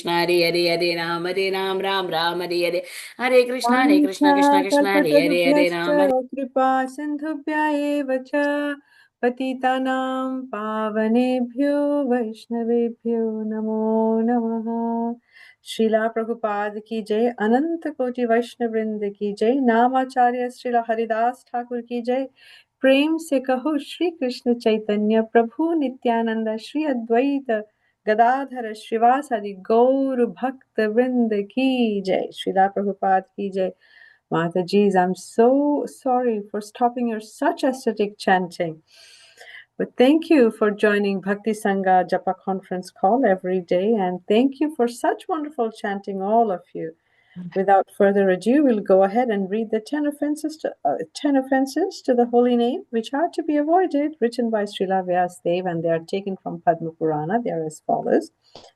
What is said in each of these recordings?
Hare Hare, Hare Ram, Ram Ram, Hare Hare. Hare Krishna, Krishna Krishna, Hare Hare, Hare वाञ्छाकल्पतरुभ्यश्च Ram. कृपा सिन्धुभ्य एव च पतितानां पावनेभ्यो वैष्णवेभ्यो नमो नमः। श्रीला प्रभुपाद की जय, अनंत कोटि वैष्णव वृंद की जय, नामाचार्य श्रीला हरिदास ठाकुर की जय। प्रेम से कहो श्री कृष्ण चैतन्य प्रभु नित्यानंद श्री अद्वैत गदाधर श्रीवासादि गौर भक्त वृंद की जय। श्रीला प्रभुपाद की जय। Mataji's, I'm so sorry for stopping your such aesthetic chanting. But thank you for joining Bhakti Sangha Japa conference call every day, and thank you for such wonderful chanting, all of you. Without further ado, we'll go ahead and read the 10 offenses to the holy name, which are to be avoided, written by Srila Vyasadeva, and they are taken from Padma Purana. They are as follows.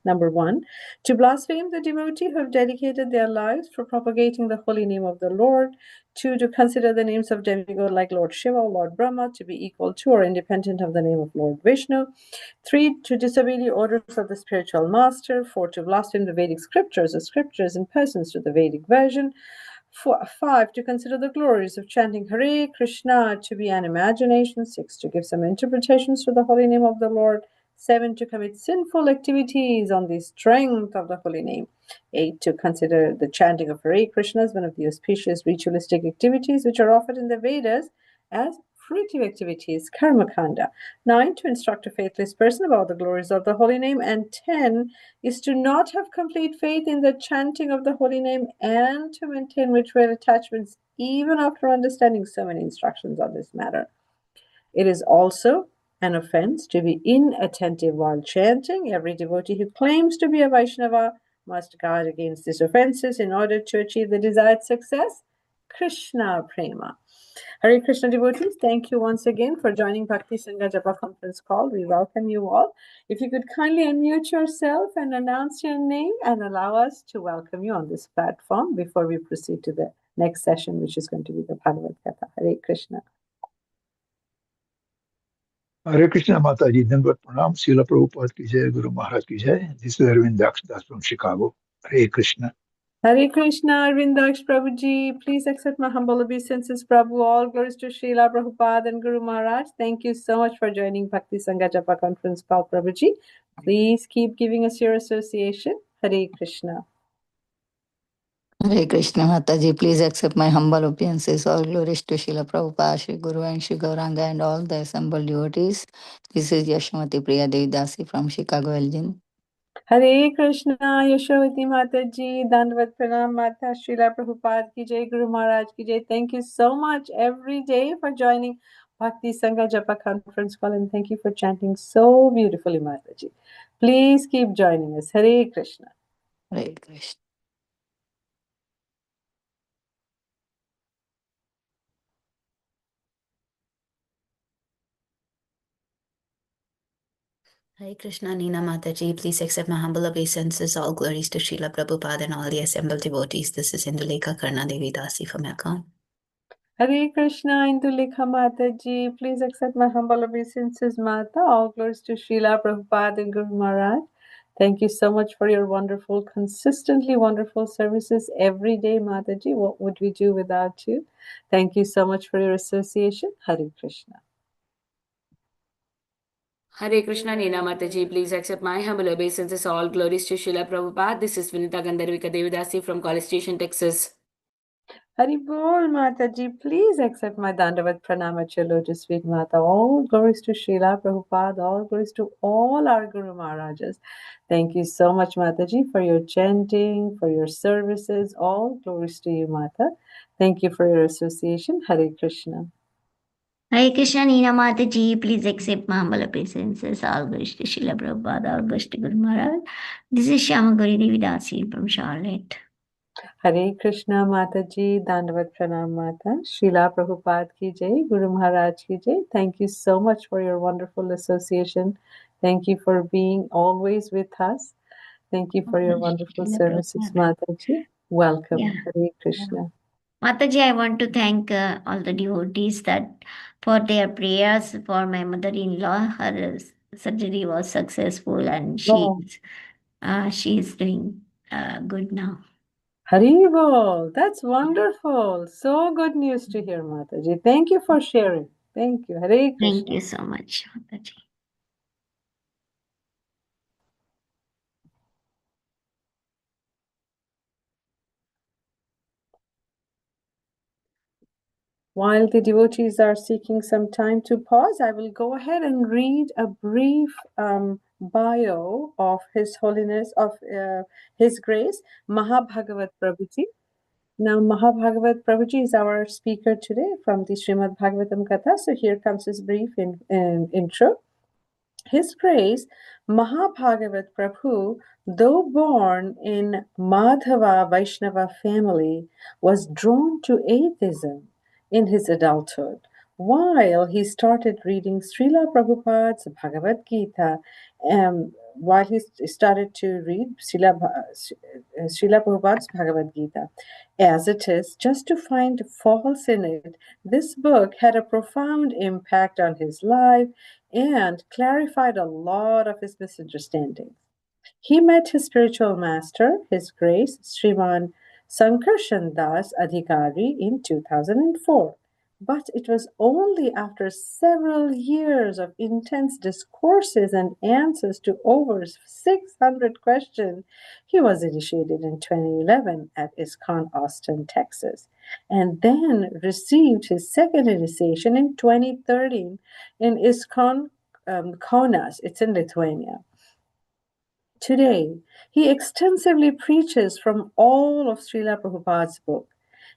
Number 1, to blaspheme the devotee who have dedicated their lives for propagating the holy name of the Lord. 2, to consider the names of demigod like Lord Shiva or Lord Brahma to be equal to or independent of the name of Lord Vishnu. 3, to disobey the orders of the spiritual master. 4, to blaspheme the Vedic scriptures, the scriptures in persons to the Vedic version. 5, to consider the glories of chanting Hare Krishna to be an imagination. 6, to give some interpretations to the holy name of the Lord. 7, to commit sinful activities on the strength of the holy name. 8, to consider the chanting of Hare Krishna as one of the auspicious ritualistic activities which are offered in the Vedas as fruitive activities, karma kanda. 9, to instruct a faithless person about the glories of the holy name. And 10 is to not have complete faith in the chanting of the holy name and to maintain ritual attachments even after understanding so many instructions on this matter. It is also an offense to be inattentive while chanting. Every devotee who claims to be a Vaishnava must guard against these offenses in order to achieve the desired success. Krishna Prema. Hare Krishna devotees, thank you once again for joining Bhakti Sangha Japa conference call. We welcome you all. If you could kindly unmute yourself and announce your name and allow us to welcome you on this platform before we proceed to the next session, which is going to be the Bhagavad Gita. Hare Krishna. Hare Krishna Mataji, Dandavat Pranam, Srila Prabhupada ki jai, Guru Maharaj ki jai. This is Arvind Das from Chicago. Hare Krishna. Hare Krishna, Arvindaksh Prabhuji. Please accept my humble obeisances, Prabhu. All glories to Srila Prabhupada and Guru Maharaj. Thank you so much for joining Bhakti Sangha Japa conference call, Prabhuji. Please keep giving us your association. Hare Krishna. Hare Krishna Mataji, please accept my humble obeisances. All glories to Srila Prabhupada, Shri Guru and Shri Gauranga and all the assembled devotees. This is Yashmati Priya Devidasi from Chicago, Elgin. Hare Krishna, Yashovati Mataji, Dandavat Pranam Mata, Srila Prabhupada ki jai, Guru Maharaj ki jai. Thank you so much every day for joining Bhakti Sangha Japa conference call, and thank you for chanting so beautifully, Mataji. Please keep joining us. Hare Krishna. Hare Krishna. Hare Krishna, Nina Mataji, please accept my humble obeisances. All glories to Srila Prabhupada and all the assembled devotees. This is Indulekha Karna Devi Dasi from Akkam. Hare Krishna, Indulekha Mataji, please accept my humble obeisances, Mata. All glories to Srila Prabhupada and Guru Maharaj. Thank you so much for your wonderful, consistently wonderful services every day, Mataji. What would we do without you? Thank you so much for your association. Hare Krishna. Hare Krishna, Nina Mataji, please accept my humble obeisances. All glories to Srila Prabhupada. This is Vinita Gandharvika Devidasi from College Station, Texas. Hari Bol Mataji, please accept my Dandavat Pranam at your lotus feet, Mata. All glories to Srila Prabhupada, all glories to all our Guru Maharajas. Thank you so much, Mataji, for your chanting, for your services. All glories to you, Mata. Thank you for your association. Hare Krishna. Hare Krishna, Nina Mataji, please accept my humble obeisances. All glories to Srila Prabhupada, all glories to Guru Maharaj. This is Shyamaguri Devidasi from Charlotte. Hare Krishna Mataji, Dandavat Pranam Mata, Srila Prabhupada ki jai, Guru Maharaj ki jai. Thank you so much for your wonderful association. Thank you for being always with us. Thank you for your wonderful services, Mataji. Welcome. Yeah. Hare Krishna. Mataji, I want to thank all the devotees that for their prayers for my mother-in-law. Her surgery was successful and she Oh. is She is doing good now. Haribol, that's wonderful. So good news to hear, Mataji. Thank you for sharing. Thank you. Hare Krishna. Thank you so much, Mataji. While the devotees are seeking some time to pause, I will go ahead and read a brief bio of His Holiness, of His Grace, Mahabhagavat Prabhuji. Now, Mahabhagavat Prabhuji is our speaker today from the Srimad Bhagavatam Katha. So here comes his brief intro. His Grace, Mahabhagavat Prabhu, though born in Madhava Vaishnava family, was drawn to atheism in his adulthood. While he started reading Srila Prabhupada's Bhagavad Gita, while he started to read Srila Prabhupada's Bhagavad Gita, as it is, just to find faults in it, this book had a profound impact on his life and clarified a lot of his misunderstandings. He met his spiritual master, His Grace Sriman Sankarshan Das Adhikari, in 2004. But it was only after several years of intense discourses and answers to over 600 questions he was initiated in 2011 at ISKCON Austin, Texas, and then received his second initiation in 2013 in ISKCON Kaunas. It's in Lithuania. Today, he extensively preaches from all of Srila Prabhupada's book.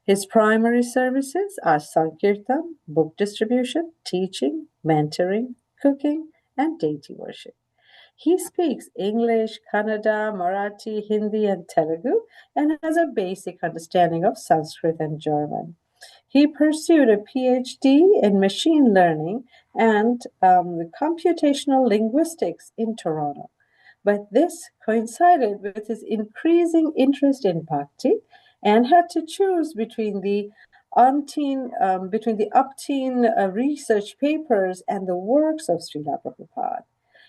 His primary services are Sankirtan, book distribution, teaching, mentoring, cooking, and deity worship. He speaks English, Kannada, Marathi, Hindi, and Telugu, and has a basic understanding of Sanskrit and German. He pursued a PhD in machine learning and computational linguistics in Toronto. But this coincided with his increasing interest in bhakti and had to choose between the upteen research papers and the works of Srila Prabhupada.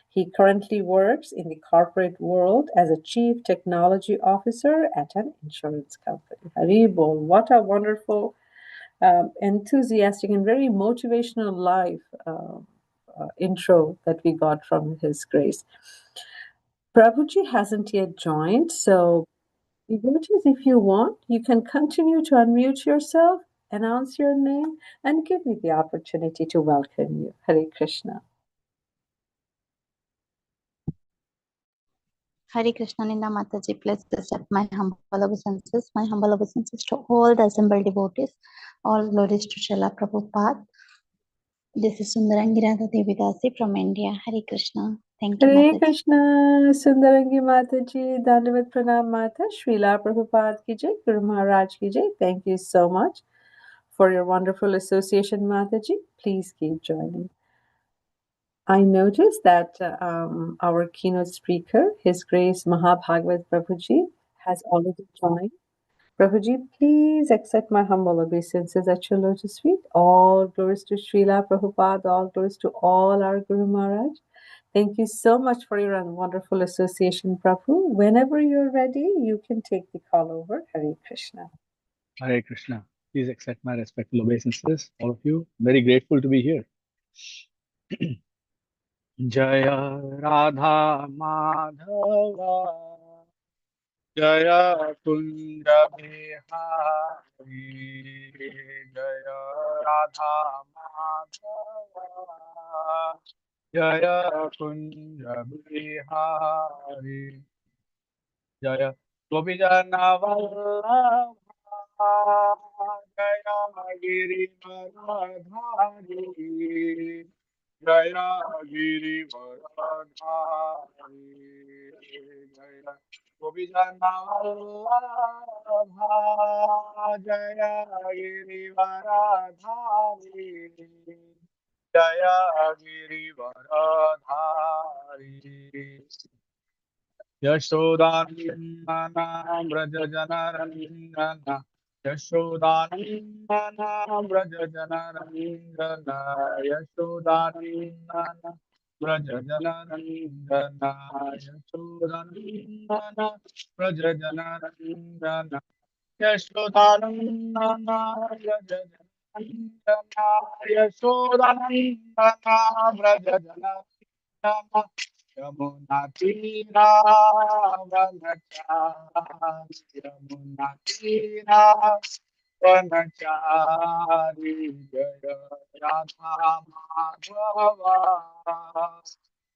He currently works in the corporate world as a chief technology officer at an insurance company. Haribol, what a wonderful, enthusiastic, and very motivational life intro that we got from His Grace. Prabhuji hasn't yet joined, so devotees, if you want, you can continue to unmute yourself, announce your name, and give me the opportunity to welcome you. Hare Krishna. Hare Krishna Ninda Mataji, please accept my humble obeisances. My humble obeisances to all the assembled devotees. All glories to Srila Prabhupada. This is Sundarangi Radha Devidasi from India. Hare Krishna. Thank you, Hare Mataji. Krishna, Sundarangi Mataji, Dandavat Pranam Mata, Srila Prabhupada ki jai, Guru Maharaj ki jai. Thank you so much for your wonderful association, Mataji. Please keep joining. I noticed that our keynote speaker, His Grace Mahabhagavat Prabhuji, has already joined. Prabhuji, please accept my humble obeisances at your lotus feet. All glories to Srila Prabhupada, all glories to all our Guru Maharaj. Thank you so much for your wonderful association, Prabhu. Whenever you're ready, you can take the call over. Hare Krishna. Hare Krishna. Please accept my respectful obeisances, all of you. Very grateful to be here. Jaya Radha Madhava Jaya Kunja Bihari Jaya Radha Madhava Jaya Kunja Bihari Jaya Gopijana Vallabha Jaya Giri Maradhari Jaya Giri Maradhari Jaya Gopijana Vallabha Jaya Giri Maradhari Jaya Giri Maradhari Yashodanandana Brajajanarandana Yashodanandana Brajajanarandana Yashodanandana Yamuna Tira Vanachari Jaya Radha Madhava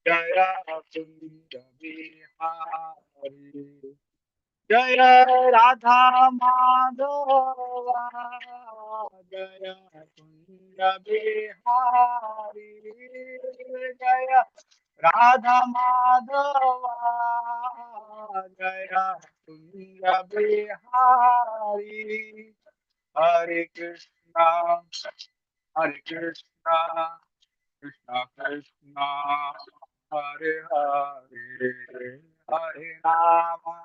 Jaya Kunda Bihari Jaya Radha Madhava Jaya Kunda Bihari Jaya Radha Madhava Jaya Kunda Bihari Hare Krishna, Hare Krishna, Krishna Krishna, Hare Hare, Hare Rama,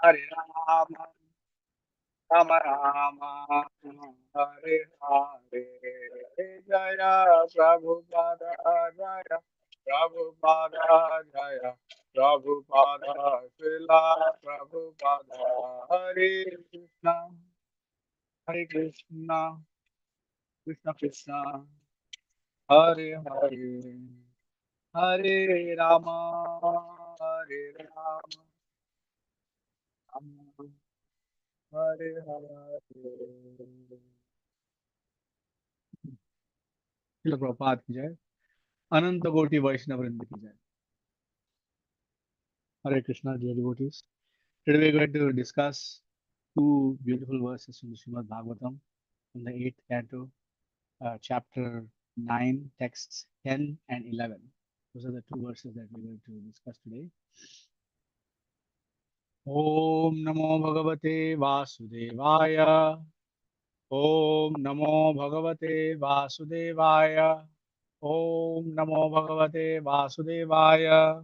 Hare Rama, Rama Rama, Hare Hare, Jaya Prabhupada, Jaya Prabhupada, Jaya Prabhupada, Srila Prabhupada, Hare Krishna, Hare Krishna, Krishna Krishna, Hare Hare, Hare Rama, Hare Rama, Rama Hare Hare. Srila Prabhupada ki jai, Ananta Koti Vaishnava Vrinda ki jai. Hare Krishna, dear devotees. Today we are going to discuss two beautiful verses from the Srimad Bhagavatam from the 8th canto, chapter 9, texts 10 and 11. Those are the two verses that we are going to discuss today. Om Namo Bhagavate Vasudevaya. Om Namo Bhagavate Vasudevaya. Om Namo Bhagavate Vasudevaya.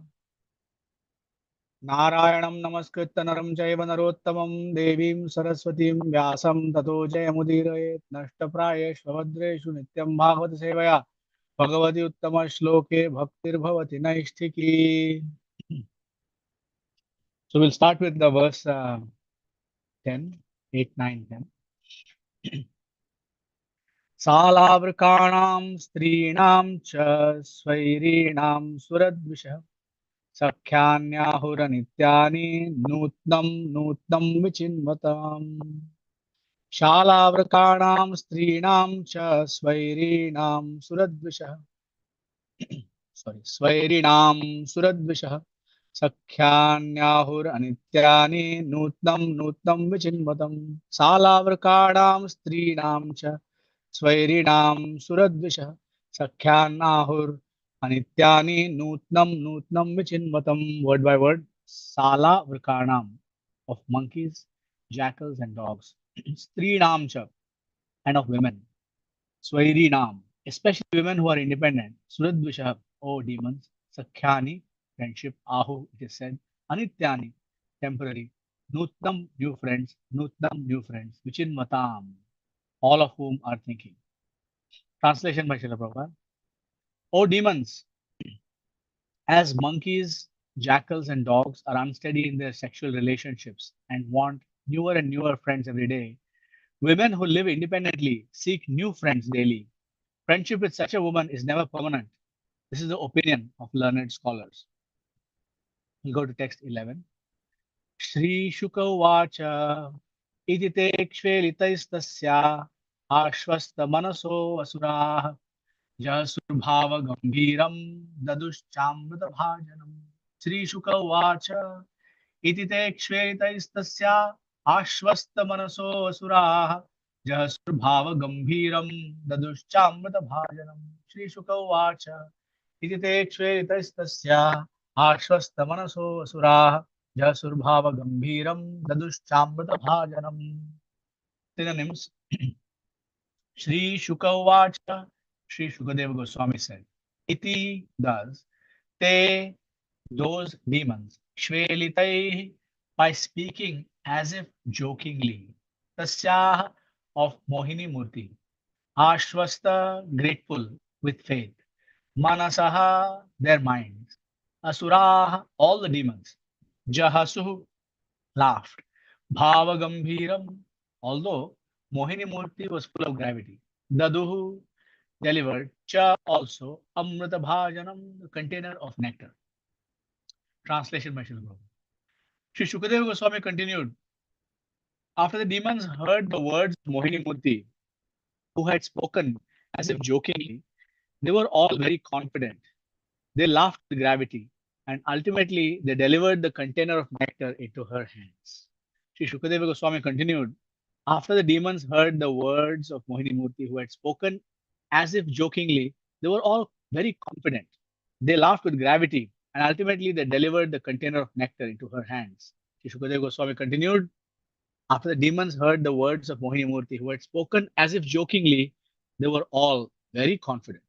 Narayanam Namaskritta Naram Jaiva Narottamam Devim Saraswatim Vyasam Tato Jayamudiraye Nashtaprayeshu Bhadreshu Nityam Bhagavata Sevaya Bhagavati Uttama Shloke Bhaktir Bhavati Naishtiki. So we'll start with the verse 10, 8, 9, 10. Salavrikanam Strinam Cha Svairinam Suradvisha Sakhyanyahuranityani Nutnam Nutnam Vichinvatam Shalavrikanam Strinam Cha Svairinam Suradvisha Svairinam Suradvisha Sakhyanyahuranityani Nutnam Nutnam Vichinvatam Salavrikanam Strinam Cha Svairinam Suradvisha Sakhyannahur Anityani Nutnam Nutnam Vichinvatam. Word by word. Sala Vrikanam, of monkeys, jackals and dogs. Strinam cha, and of women. Svairinam, especially women who are independent. Suradvisha, O demons. Sakhyani, friendship. Ahu, it is said. Anityani, temporary. Nutnam, new friends. Nutnam, new friends. Vichinvatam, all of whom are thinking. Translation by Srila Prabhupada. O demons, as monkeys, jackals, and dogs are unsteady in their sexual relationships and want newer and newer friends every day, women who live independently seek new friends daily. Friendship with such a woman is never permanent. This is the opinion of learned scholars. We'll go to text 11. Shri Shuka Vacha Iti te kshvelitaistasya ashvasta manaso asuraha Jasurбhava Gambhiram Daduschamrita Bhajanam. Sri Shuka Vacha Iti te kshvelitaistasya ashvasta manaso asuraha Jasurбhava Gambhiram Daduschamrita Bhajanam. Sri Shuka Vacha Iti te kshvelitaistasya ashvasta manaso asuraha Jasurбhava Gambhiram Daduschamrita Bhajanam. Synonyms. Shri Shuka Vacha, Shri Shukadeva Goswami said, Iti does, te, those demons, Shvelitai, by speaking as if jokingly, Tasya, of Mohini Murti, Ashvasta, grateful, with faith, Manasaha, their minds. Asuraha, all the demons. Jahasuhu, laughed. Bhava Gambhiram, although Mohini Murti was full of gravity. Daduhu, delivered. Cha, also. Amrita Bhajanam, the container of nectar. Translation by Srila Prabhu. Sri Shukadeva Goswami continued. After the demons heard the words of Mohini Murti, who had spoken as if jokingly, they were all very confident. They laughed with gravity, and ultimately they delivered the container of nectar into her hands. Sri Shukadeva Goswami continued. After the demons heard the words of Mohini Murti, who had spoken as if jokingly, they were all very confident. They laughed with gravity, and ultimately they delivered the container of nectar into her hands. Sri Shukadeva Goswami continued. After the demons heard the words of Mohini Murti, who had spoken as if jokingly, they were all very confident.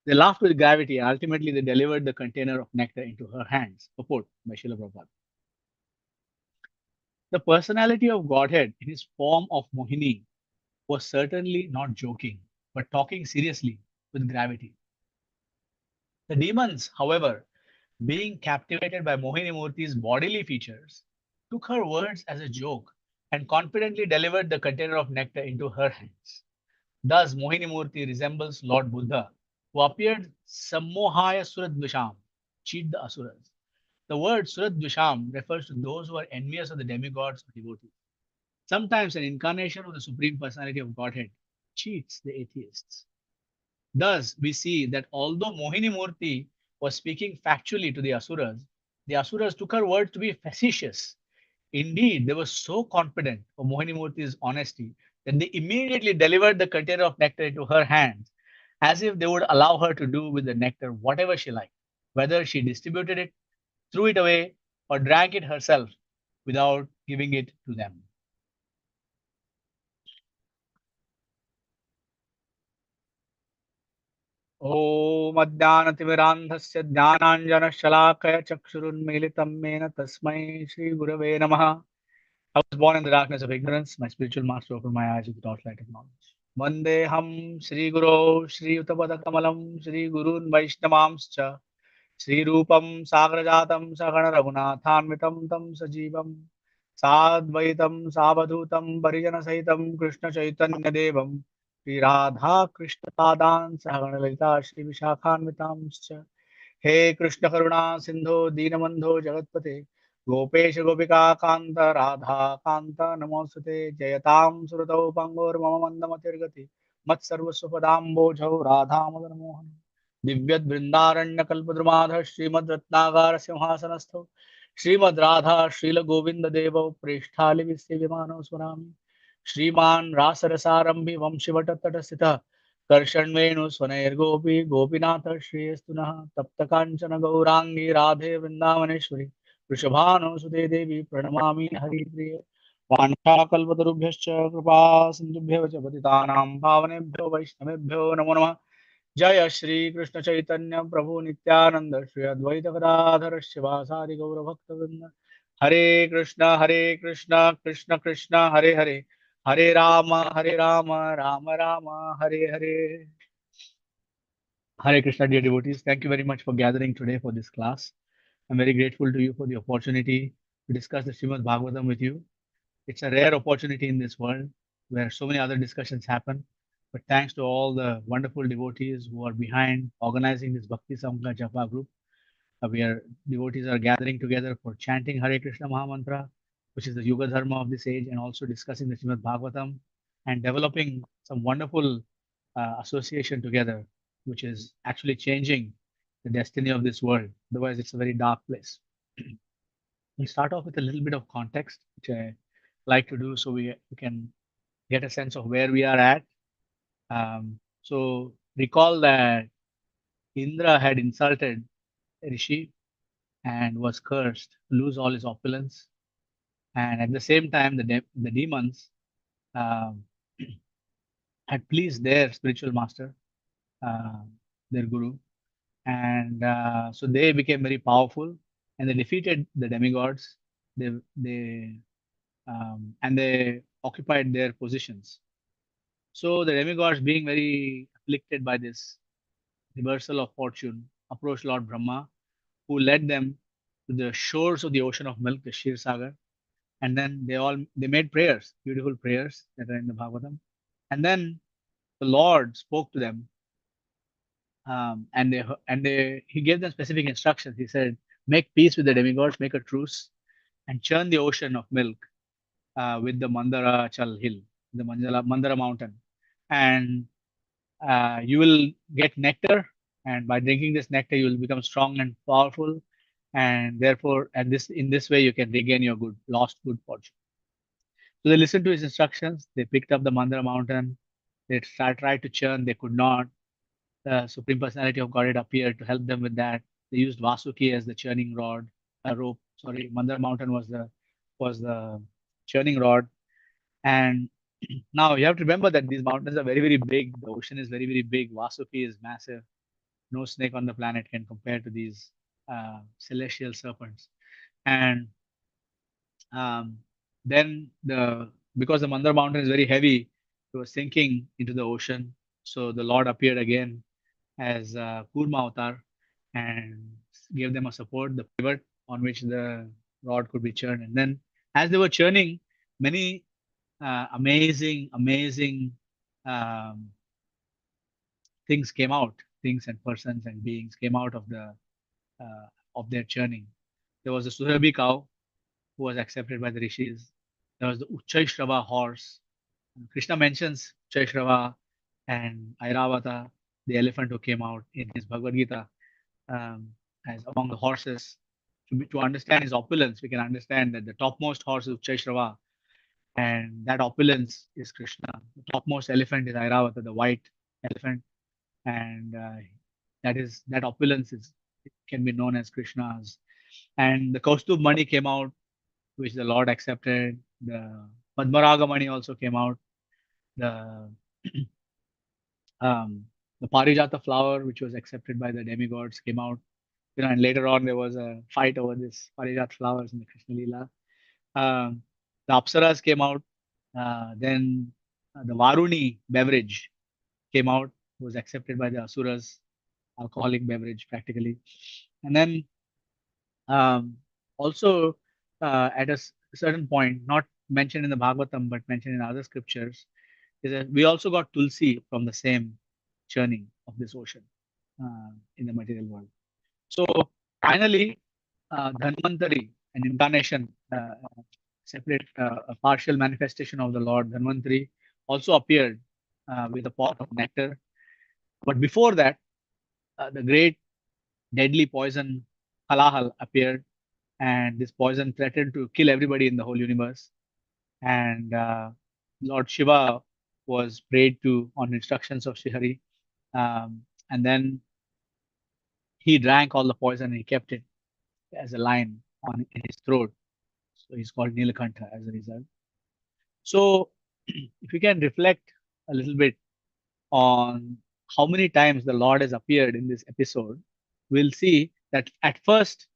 They laughed with gravity, and ultimately they delivered the container of nectar into her hands. Purport by Srila Prabhupada. The personality of Godhead in his form of Mohini was certainly not joking, but talking seriously with gravity. The demons, however, being captivated by Mohini Murti's bodily features, took her words as a joke and confidently delivered the container of nectar into her hands. Thus, Mohini Murti resembles Lord Buddha, who appeared Sammohaya Suradvisham, cheat the Asuras. The word Suradvisham refers to those who are envious of the demigods or devotees. Sometimes an incarnation of the Supreme Personality of Godhead cheats the atheists. Thus, we see that although Mohini Murti was speaking factually to the Asuras took her words to be facetious. Indeed, they were so confident of Mohini Murti's honesty that they immediately delivered the container of nectar into her hands, as if they would allow her to do with the nectar whatever she liked, whether she distributed it, threw it away, or drank it herself without giving it to them. ॐ अज्ञानतिमिरान्धस्य ज्ञानाञ्जनशलाकया चक्षुरुन्मीलितं येन तस्मै श्रीगुरवे नमः. I was born in the darkness of ignorance. My spiritual master opened my eyes with the torchlight of knowledge. Vandeham Sri Guru Sri Uttapada Kamalam Sri Gurun Vaishnavamscha Sri Rupam Sagrajatam Sagana Raghunathanvitam Tam Sajivam Sadvaitam Savadhutam Parijana Sahitam Krishna Chaitanya Devam Sri Radha Krishna Padan Sagana Lalita Sri Vishakhanvitamscha हे कृष्ण करुणा सिंधु दीनबंधो जगतपते गोपेश गोपिका कांत राधा कांत नमोस्तुते जयतां सुरतौ पंगोर्मम मंदमतिर्गति मत्सर्वस्वपदाम्बोजौ राधामदन मोहन दिव्यद् बृंदारण्य कल्पद्रुमाध श्रीमद् रत्नागार सिंहासनस्थौ श्रीमद् राधा श्रील गोविंद देवौ प्रेष्ठालि विमानौ स्वरामि श्रीमान् रासरसारंभि वंशिवटतटस्थितः कर्षण्वेणु स्वनैर्गोपी गोपीनाथ श्रेयस्तुनः तप्त कांचन गौरांगी राधे वृंदावनेश्वरी वृषभानुसुते देवी प्रणमामि हरिप्रिये वाञ्छाकल्पतरुभ्यश्च कृपा सिन्धुभ्यः च पतितानां पावनेभ्यो वैष्णवेभ्यो नमो नमः. जय श्री कृष्ण चैतन्य प्रभु नित्यानंद श्री अद्वैत गदाधर शिवासादि गौर भक्तवृंद. हरे Krishna Krishna Krishna Hare Hare Hare Ram Ram Ram Hare Hare. Hare Krishna, dear devotees. Thank you very much for gathering today for this class. I'm very grateful to you for the opportunity to discuss the Srimad Bhagavatam with you. It's a rare opportunity in this world where so many other discussions happen. But thanks to all the wonderful devotees who are behind organizing this Bhakti Samgha Japa group, devotees are gathering together for chanting Hare Krishna Mahamantra, which is the Yuga Dharma of this age, and also discussing the Srimad Bhagavatam and developing some wonderful association together, which is actually changing the destiny of this world. Otherwise, it's a very dark place. We'll start off with a little bit of context, which I like to do so we can get a sense of where we are at. So recall that Indra had insulted Rishi and was cursed to lose all his opulence. And at the same time, the demons um, had pleased their spiritual master, uh, their guru. And so they became very powerful and they defeated the demigods. They and they occupied their positions. So the demigods, being very afflicted by this, reversal of fortune, approached Lord Brahma, who led them to the shores of the ocean of milk, the Shir Sagar. And then they made prayers, beautiful prayers that are in the Bhagavatam. And then the Lord spoke to them, and he gave them specific instructions. He said, "Make peace with the demigods, make a truce, and churn the ocean of milk with the Mandara Chal hill, the Mandara mountain, and you will get nectar. And by drinking this nectar, you will become strong and powerful, and therefore, and this in this way, you can regain your lost good fortune." So they listened to his instructions. They picked up the Mandara mountain. They tried to churn. They could not. The Supreme Personality of Godhead appeared to help them with that. They used Vasuki as the churning rod, rope. Sorry, Mandara mountain was the churning rod. And now you have to remember that these mountains are very, very big. The ocean is very, very big. Vasuki is massive. No snake on the planet can compare to these celestial serpents. And um, then because the Mandar mountain is very heavy, it was sinking into the ocean. So the Lord appeared again as Kurma avatar and gave them a support, the pivot on which the rod could be churned. And then as they were churning, many amazing um, things came out, things and persons and beings came out of their churning. There was a Surabhi cow who was accepted by the rishis. There was the Uchchaishrava horse. Krishna mentions Uchchaishrava and Airavata, the elephant who came out in his Bhagavad Gita as among the horses. To understand his opulence, we can understand that the topmost horse is Uchchaishrava, and that opulence is Krishna. The topmost elephant is Airavata, the white elephant, and that opulence can be known as Krishna's. And the Kaustubh Mani came out, which the Lord accepted. The Padmaraga Mani also came out. The the Parijata flower, which was accepted by the demigods, came out. And later on there was a fight over this Parijat flowers in the Krishna Lila. The Apsaras came out. Then the Varuni beverage came out, was accepted by the Asuras, alcoholic beverage practically. And then also at a certain point, not mentioned in the Bhagavatam, but mentioned in other scriptures, is that we also got Tulsi from the same churning of this ocean in the material world. So finally, Dhanvantari, an incarnation, separate, a partial manifestation of the Lord Dhanvantari, also appeared with a pot of nectar. But before that, the great deadly poison Halahal appeared, and this poison threatened to kill everybody in the whole universe. And Lord Shiva was prayed to on instructions of Srihari, and then he drank all the poison and he kept it as a line in his throat. So he's called Nilakantha as a result. So if we can reflect a little bit on how many times the Lord has appeared in this episode, we'll see that at first,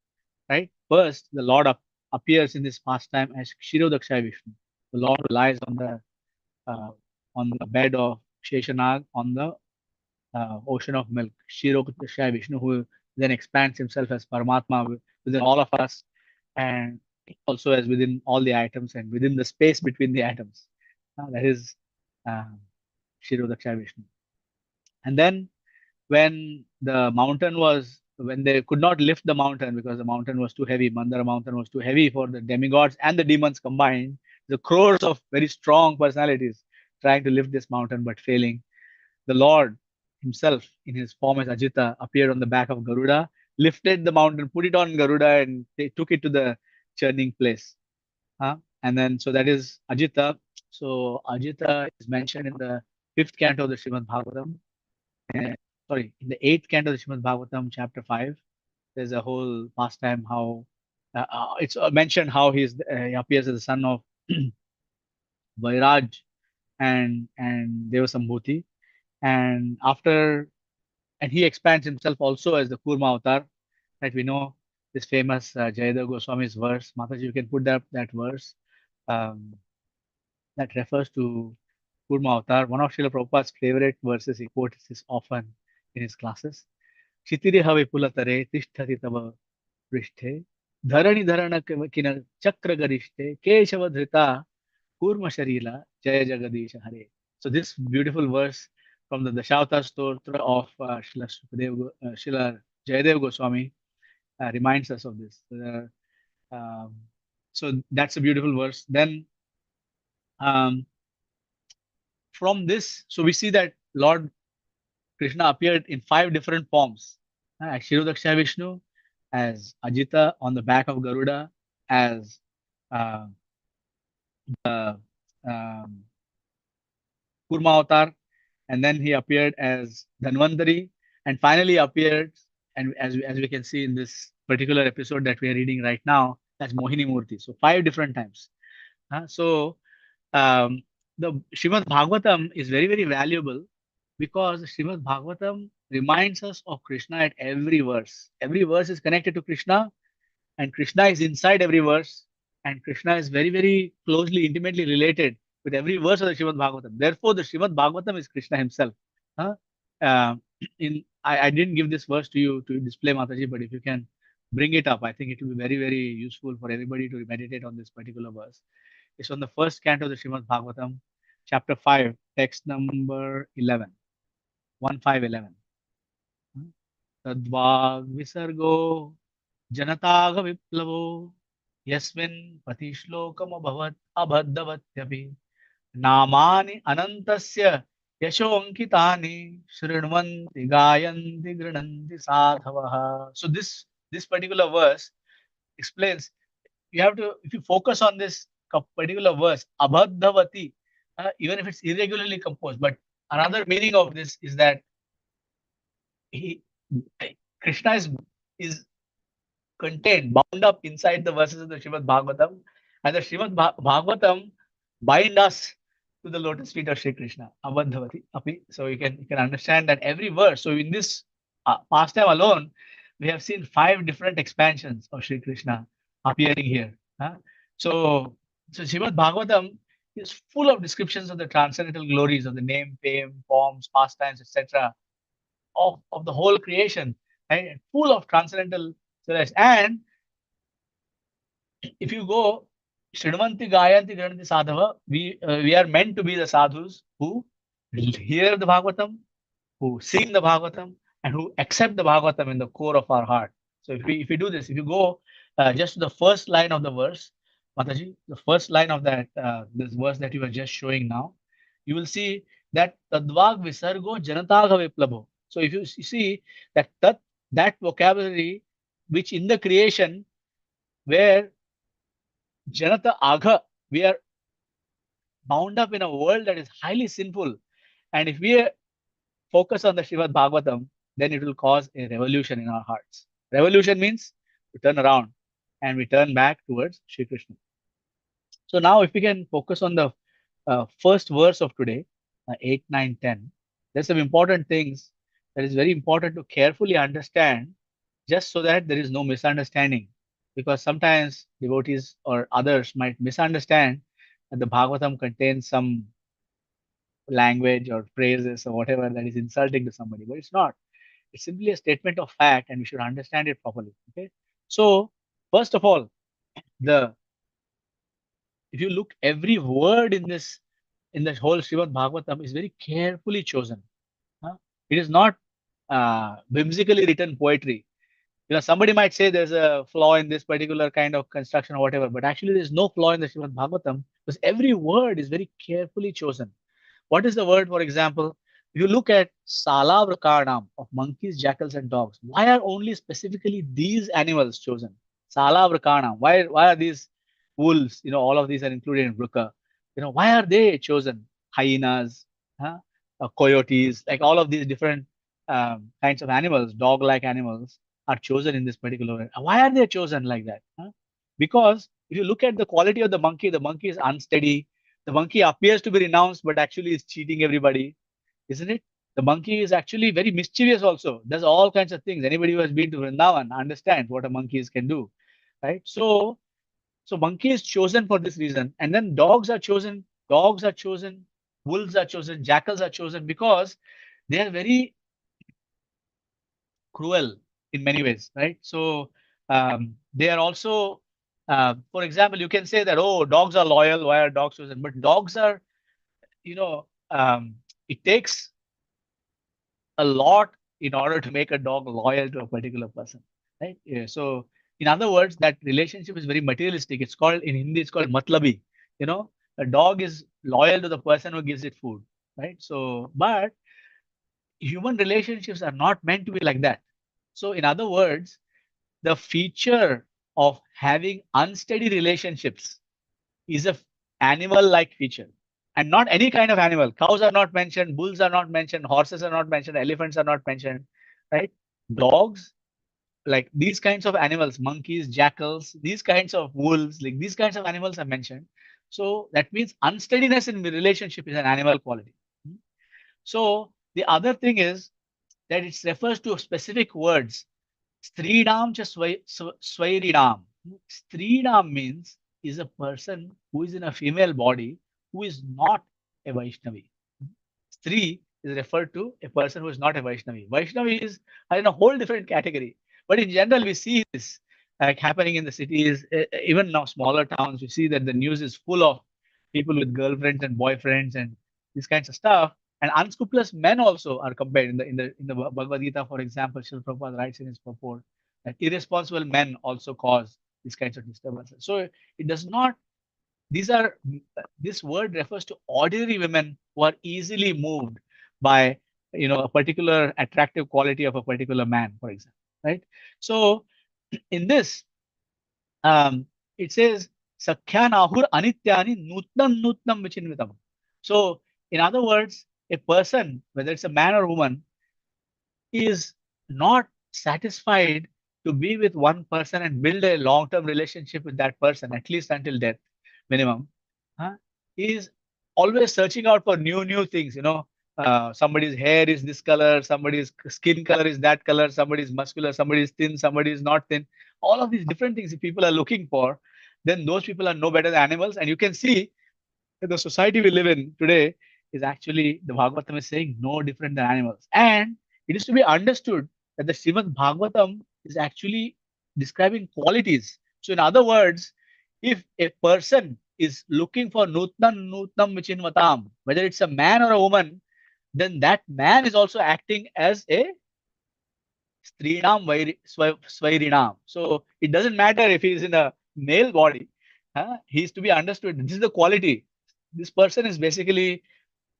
right? First, the Lord appears in this pastime as Kshirodakshaya Vishnu. The Lord lies on the bed of Sheshanag on the ocean of milk. Kshirodakshaya Vishnu, who then expands himself as Paramatma within all of us, and also as within all the atoms and within the space between the atoms. That is Kshirodakshaya Vishnu. And then when they could not lift the mountain because the mountain was too heavy, Mandara mountain was too heavy for the demigods and the demons combined, the crores of very strong personalities trying to lift this mountain but failing. The Lord himself, in his form as Ajita, appeared on the back of Garuda, lifted the mountain, put it on Garuda, and they took it to the churning place. And then, so that is Ajita. So Ajita is mentioned in the 5th canto of the Srimad Bhagavatam. In the 8th canto of the Srimad Bhagavatam, chapter 5, there's a whole pastime how it's mentioned how he appears as the son of Vairaj and Devasambhuti, and he expands himself also as the Kurma avatar. Right, we know this famous Jayadeva Goswami's verse. Mataji, you can put that verse that refers to Kurma avatar. One of Srila Prabhupada's favorite verses, he quotes this often. in his classes. Chitiriha vipulatare tishtati tava prishthe dharani dharana kina chakra garishte keshava dhrita kurma sharila jaya jagadisha hare. So this beautiful verse from the Dashavata Stotra of Srila Jayadev Goswami reminds us of this. Um, so that's a beautiful verse. Then um, from this, so we see that Lord Krishna appeared in 5 different forms. As Shirodaksha Vishnu, as Ajita on the back of Garuda, as uh, the um, Kurma avatar, and then he appeared as Dhanvantari, and finally appeared, and as we can see in this particular episode that we are reading right now, as Mohini Murti. So 5 different times. So um, the Srimad Bhagavatam is very, very valuable because Srimad Bhagavatam reminds us of Krishna at every verse. Every verse is connected to Krishna, and Krishna is inside every verse, and Krishna is very, very closely, intimately related with every verse of the Srimad Bhagavatam. Therefore, the Srimad Bhagavatam is Krishna himself. Huh? Uh, I didn't give this verse to you to display, Mataji, but if you can bring it up, I think it will be very, very useful for everybody to meditate on this particular verse. It's on the first canto of the Srimad Bhagavatam, chapter 5, text number 11. 1511. Tadvag visargo janataga viplavo yasmin patishlokam abhavat abhaddavatyapि namani anantasya yashonkitani srinvanti gayanti grinanti sadhavaha. So this particular verse explains, you have to, if you focus on this particular verse, abhaddavati, even if it's irregularly composed, but another meaning of this is that he Krishna is contained, bound up inside the verses of the Srimad Bhagavatam, and the Srimad Bhagavatam bind us to the lotus feet of Sri Krishna. Abhaddhavati api. So you can understand that every verse. So in this pastime alone, we have seen 5 different expansions of Sri Krishna appearing here. So Srimad Bhagavatam is full of descriptions of the transcendental glories of the name, fame, forms, pastimes, etc. Of the whole creation, right? Full of transcendental celeste. And if you go Srinvanti Gayanti Granati Sadhava, we are meant to be the sadhus who hear the Bhagavatam, who sing the Bhagavatam, and who accept the Bhagavatam in the core of our heart. So if we do this, if you go just to the first line of the verse, Mataji, the first line of that this verse that you are just showing now, you will see that Tadvag Visargo Janataga Viplabho. So if you see that vocabulary, which in the creation where Janata Agha, we are bound up in a world that is highly sinful. And if we focus on the Srimad Bhagavatam, then it will cause a revolution in our hearts. Revolution means we turn around and we turn back towards Sri Krishna. So now if we can focus on the first verse of today, 8, 9, 10, there's some important things that is very important to carefully understand, just so that there is no misunderstanding. Because sometimes devotees or others might misunderstand that the Bhagavatam contains some language or phrases or whatever that is insulting to somebody, but it's not. It's simply a statement of fact, and we should understand it properly. Okay. So first of all, if you look, every word in the whole Srimad Bhagavatam is very carefully chosen. It is not whimsically written poetry. Somebody might say there's a flaw in this particular kind of construction or whatever, but actually there's no flaw in the Srimad Bhagavatam because every word is very carefully chosen. What is the word, for example? If you look at Salavrakarnam of monkeys, jackals, and dogs, why are only specifically these animals chosen? Salavrakarnam. Why are these wolves? All of these are included in Vruka. Why are they chosen? Hyenas, coyotes, like all of these different kinds of animals, dog-like animals, are chosen in this particular way. Why are they chosen like that? Because if you look at the quality of the monkey is unsteady. The monkey appears to be renounced, but actually is cheating everybody, isn't it? The monkey is actually very mischievous also. Does all kinds of things. Anybody who has been to Vrindavan understands what a monkey can do, right? So monkey is chosen for this reason. And then dogs are chosen, wolves are chosen, jackals are chosen because they are very cruel in many ways, right? So they are also, for example, you can say that, oh, dogs are loyal. Why are dogs so? But dogs are, you know, it takes a lot in order to make a dog loyal to a particular person, right? Yeah, so in other words, that relationship is very materialistic. It's called, in Hindi, it's called matlabi. You know, a dog is loyal to the person who gives it food, right? So, but human relationships are not meant to be like that. So in other words, the feature of having unsteady relationships is a animal-like feature, and not any kind of animal. Cows are not mentioned, bulls are not mentioned, horses are not mentioned, elephants are not mentioned, right? Dogs, like these kinds of animals, monkeys, jackals, these kinds of wolves, like these kinds of animals are mentioned. So that means unsteadiness in the relationship is an animal quality. So the other thing is that it refers to specific words. Stridam cha swairidam. Stridam means is a person who is in a female body who is not a Vaishnavi. Stri is referred to a person who is not a Vaishnavi. Vaishnavi is in a whole different category. But in general, we see this like happening in the cities, even now smaller towns. We see that the news is full of people with girlfriends and boyfriends and these kinds of stuff. And unscrupulous men also are compared in the Bhagavad Gita, for example. Srila Prabhupada writes in his purport that irresponsible men also cause these kinds of disturbances. So it does not. These are this word refers to ordinary women who are easily moved by a particular attractive quality of a particular man, for example, right? So in this, it says Sakyan ahur anityani nutnam nutnam vichinvitam. So in other words, a person, whether it's a man or woman, is not satisfied to be with one person and build a long-term relationship with that person, at least until death, minimum. He is always searching out for new things. Somebody's hair is this color, somebody's skin color is that color, somebody's muscular, somebody is thin, somebody is not thin. All of these different things, if people are looking for, then those people are no better than animals. And you can see that the society we live in today is actually, the Bhagavatam is saying, no different than animals. And it is to be understood that the Srimad Bhagavatam is actually describing qualities. So in other words, if a person is looking for nutnam nutnam vichinvatam, whether it's a man or a woman, then that man is also acting as a Strinam Svairinam. So it doesn't matter if he is in a male body. He is to be understood. This is the quality. This person is basically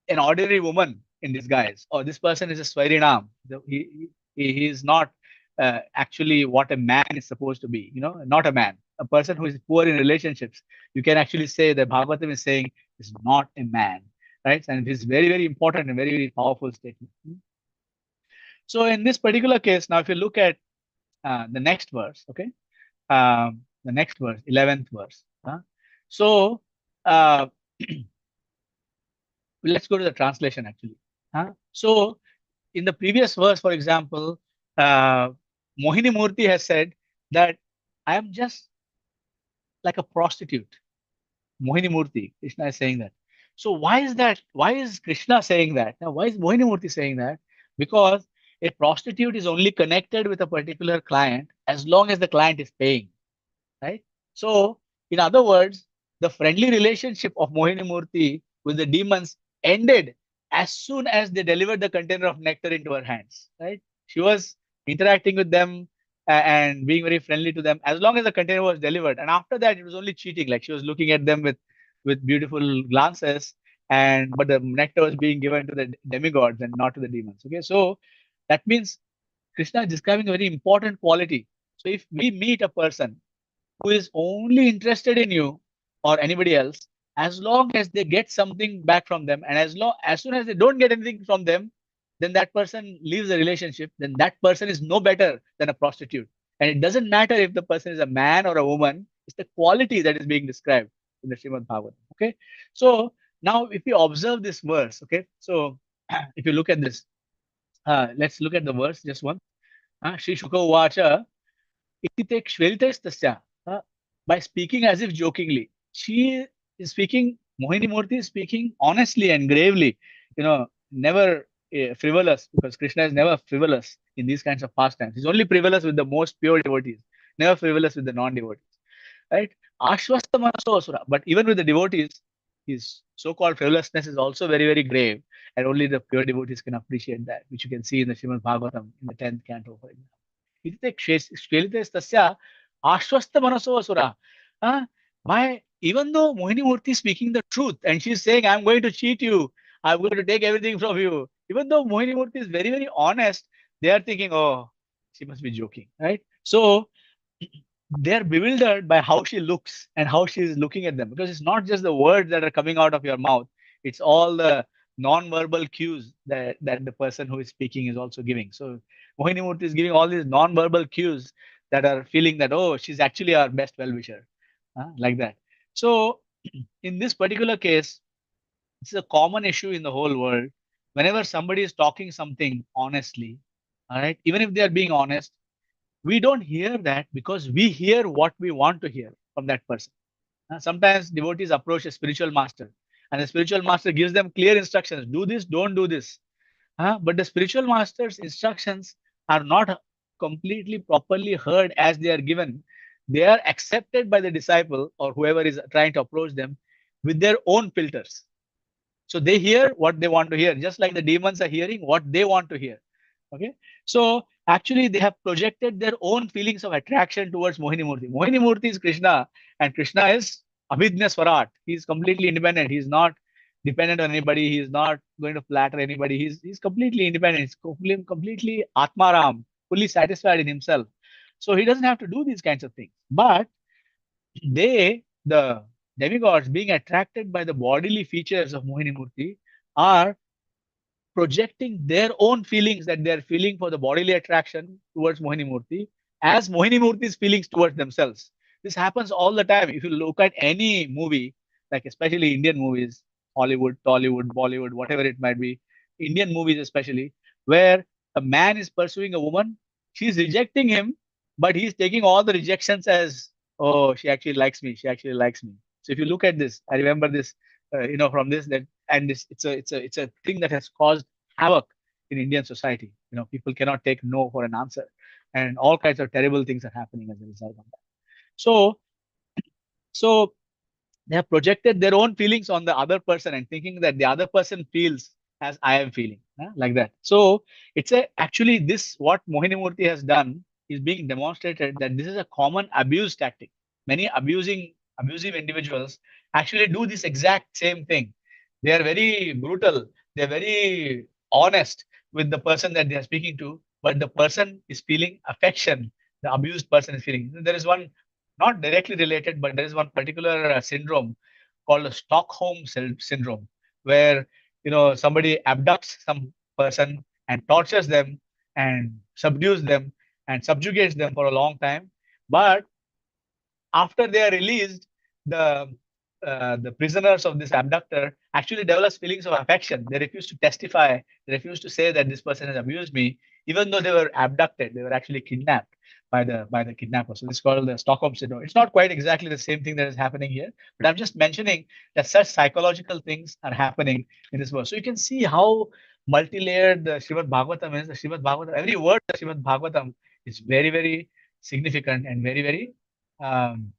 an ordinary woman in disguise, or this person is a Svairinam. He is not actually what a man is supposed to be. Not a man. A person who is poor in relationships, you can actually say that Bhagavatam is saying is not a man, right? And it is very, very important and very, very powerful statement. So in this particular case, now if you look at the next verse, okay, the next verse, 11th verse. So let's go to the translation actually. So in the previous verse, for example, Mohini Murthy has said that I am just like a prostitute. Mohini Murthy, Krishna is saying that. So why is that? Why is Krishna saying that? Now, why is Mohini Murthy saying that? Because a prostitute is only connected with a particular client as long as the client is paying, right? So, in other words, the friendly relationship of Mohini Murthy with the demons ended as soon as they delivered the container of nectar into her hands, right? She was interacting with them and being very friendly to them as long as the container was delivered. And after that, it was only cheating. Like she was looking at them with beautiful glances, but the nectar was being given to the demigods and not to the demons. Okay, so that means Krishna is describing a very important quality. So if we meet a person who is only interested in you or anybody else, as long as they get something back from them, and as soon as they don't get anything from them, then that person leaves the relationship, then that person is no better than a prostitute. And it doesn't matter if the person is a man or a woman, it's the quality that is being described in the Srimad Bhagavatam. Okay. So now if you observe this verse, okay, so if you look at this, let's look at the verse just one. Shri Shuka Uvacha Iti Shveltastasya, by speaking as if jokingly. She is speaking, Mohini Murthy is speaking honestly and gravely, never frivolous, because Krishna is never frivolous in these kinds of pastimes. He's only frivolous with the most pure devotees, never frivolous with the non-devotees. Right? Ashwasta manaso asura. But even with the devotees, his so-called frivolousness is also very, very grave, and only the pure devotees can appreciate that, which you can see in the Srimad Bhagavatam in the 10th canto, for example. Ite tasya ashwasta manaso asura. Why, even though Mohini Murthy is speaking the truth and she's saying, I'm going to cheat you, I'm going to take everything from you, even though Mohini Murthy is very, very honest, they are thinking, oh, she must be joking, right? So they're bewildered by how she looks and how she is looking at them, because it's not just the words that are coming out of your mouth, it's all the non-verbal cues that the person who is speaking is also giving. So Mohini Murthy is giving all these non-verbal cues that are feeling that, oh, she's actually our best well-wisher, like that. So in this particular case, it's a common issue in the whole world. Whenever somebody is talking something honestly, all right, even if they are being honest, we don't hear that because we hear what we want to hear from that person. Sometimes devotees approach a spiritual master, and the spiritual master gives them clear instructions: do this, don't do this. But the spiritual master's instructions are not completely properly heard as they are given. They are accepted by the disciple or whoever is trying to approach them with their own filters. So they hear what they want to hear, just like the demons are hearing what they want to hear. Okay. So actually, they have projected their own feelings of attraction towards Mohini Murthy. Mohini Murthy is Krishna, and Krishna is Abhidnya Swarat. He's completely independent. He's not dependent on anybody. He's not going to flatter anybody. He's completely independent. He's completely Atmaram, fully satisfied in himself. So he doesn't have to do these kinds of things. But they, the demigods, being attracted by the bodily features of Mohini Murthy, are projecting their own feelings that they are feeling for the bodily attraction towards Mohini Murthy as Mohini Murthy's feelings towards themselves. This happens all the time. If you look at any movie, like especially Indian movies, Hollywood, Tollywood, Bollywood, whatever it might be, Indian movies especially, where a man is pursuing a woman, she's rejecting him, but he's taking all the rejections as, oh, she actually likes me. She actually likes me. So if you look at this, I remember this, from this, that, and it's a thing that has caused havoc in Indian society. People cannot take no for an answer, and all kinds of terrible things are happening as a result of that. So they have projected their own feelings on the other person and thinking that the other person feels as I am feeling, like that. So it's actually this, what Mohini Murthy has done is being demonstrated that this is a common abuse tactic. Many abusive individuals actually do this exact same thing. They are very brutal. They're very honest with the person that they are speaking to, but the person is feeling affection. The abused person is feeling. There is one, not directly related, but there is one particular syndrome called the Stockholm syndrome, where somebody abducts some person and tortures them and subdues them and subjugates them for a long time. But after they are released, the prisoners of this abductor actually develop feelings of affection. They refuse to testify. They refuse to say that this person has abused me, even though they were abducted. They were actually kidnapped by the kidnapper. So this is called the Stockholm syndrome. It's not quite exactly the same thing that is happening here, but I'm just mentioning that such psychological things are happening in this world. So you can see how multi-layered the Srimad Bhagavatam is. The Srimad Bhagavatam, every word of the Srimad Bhagavatam is very, very significant and very, very um,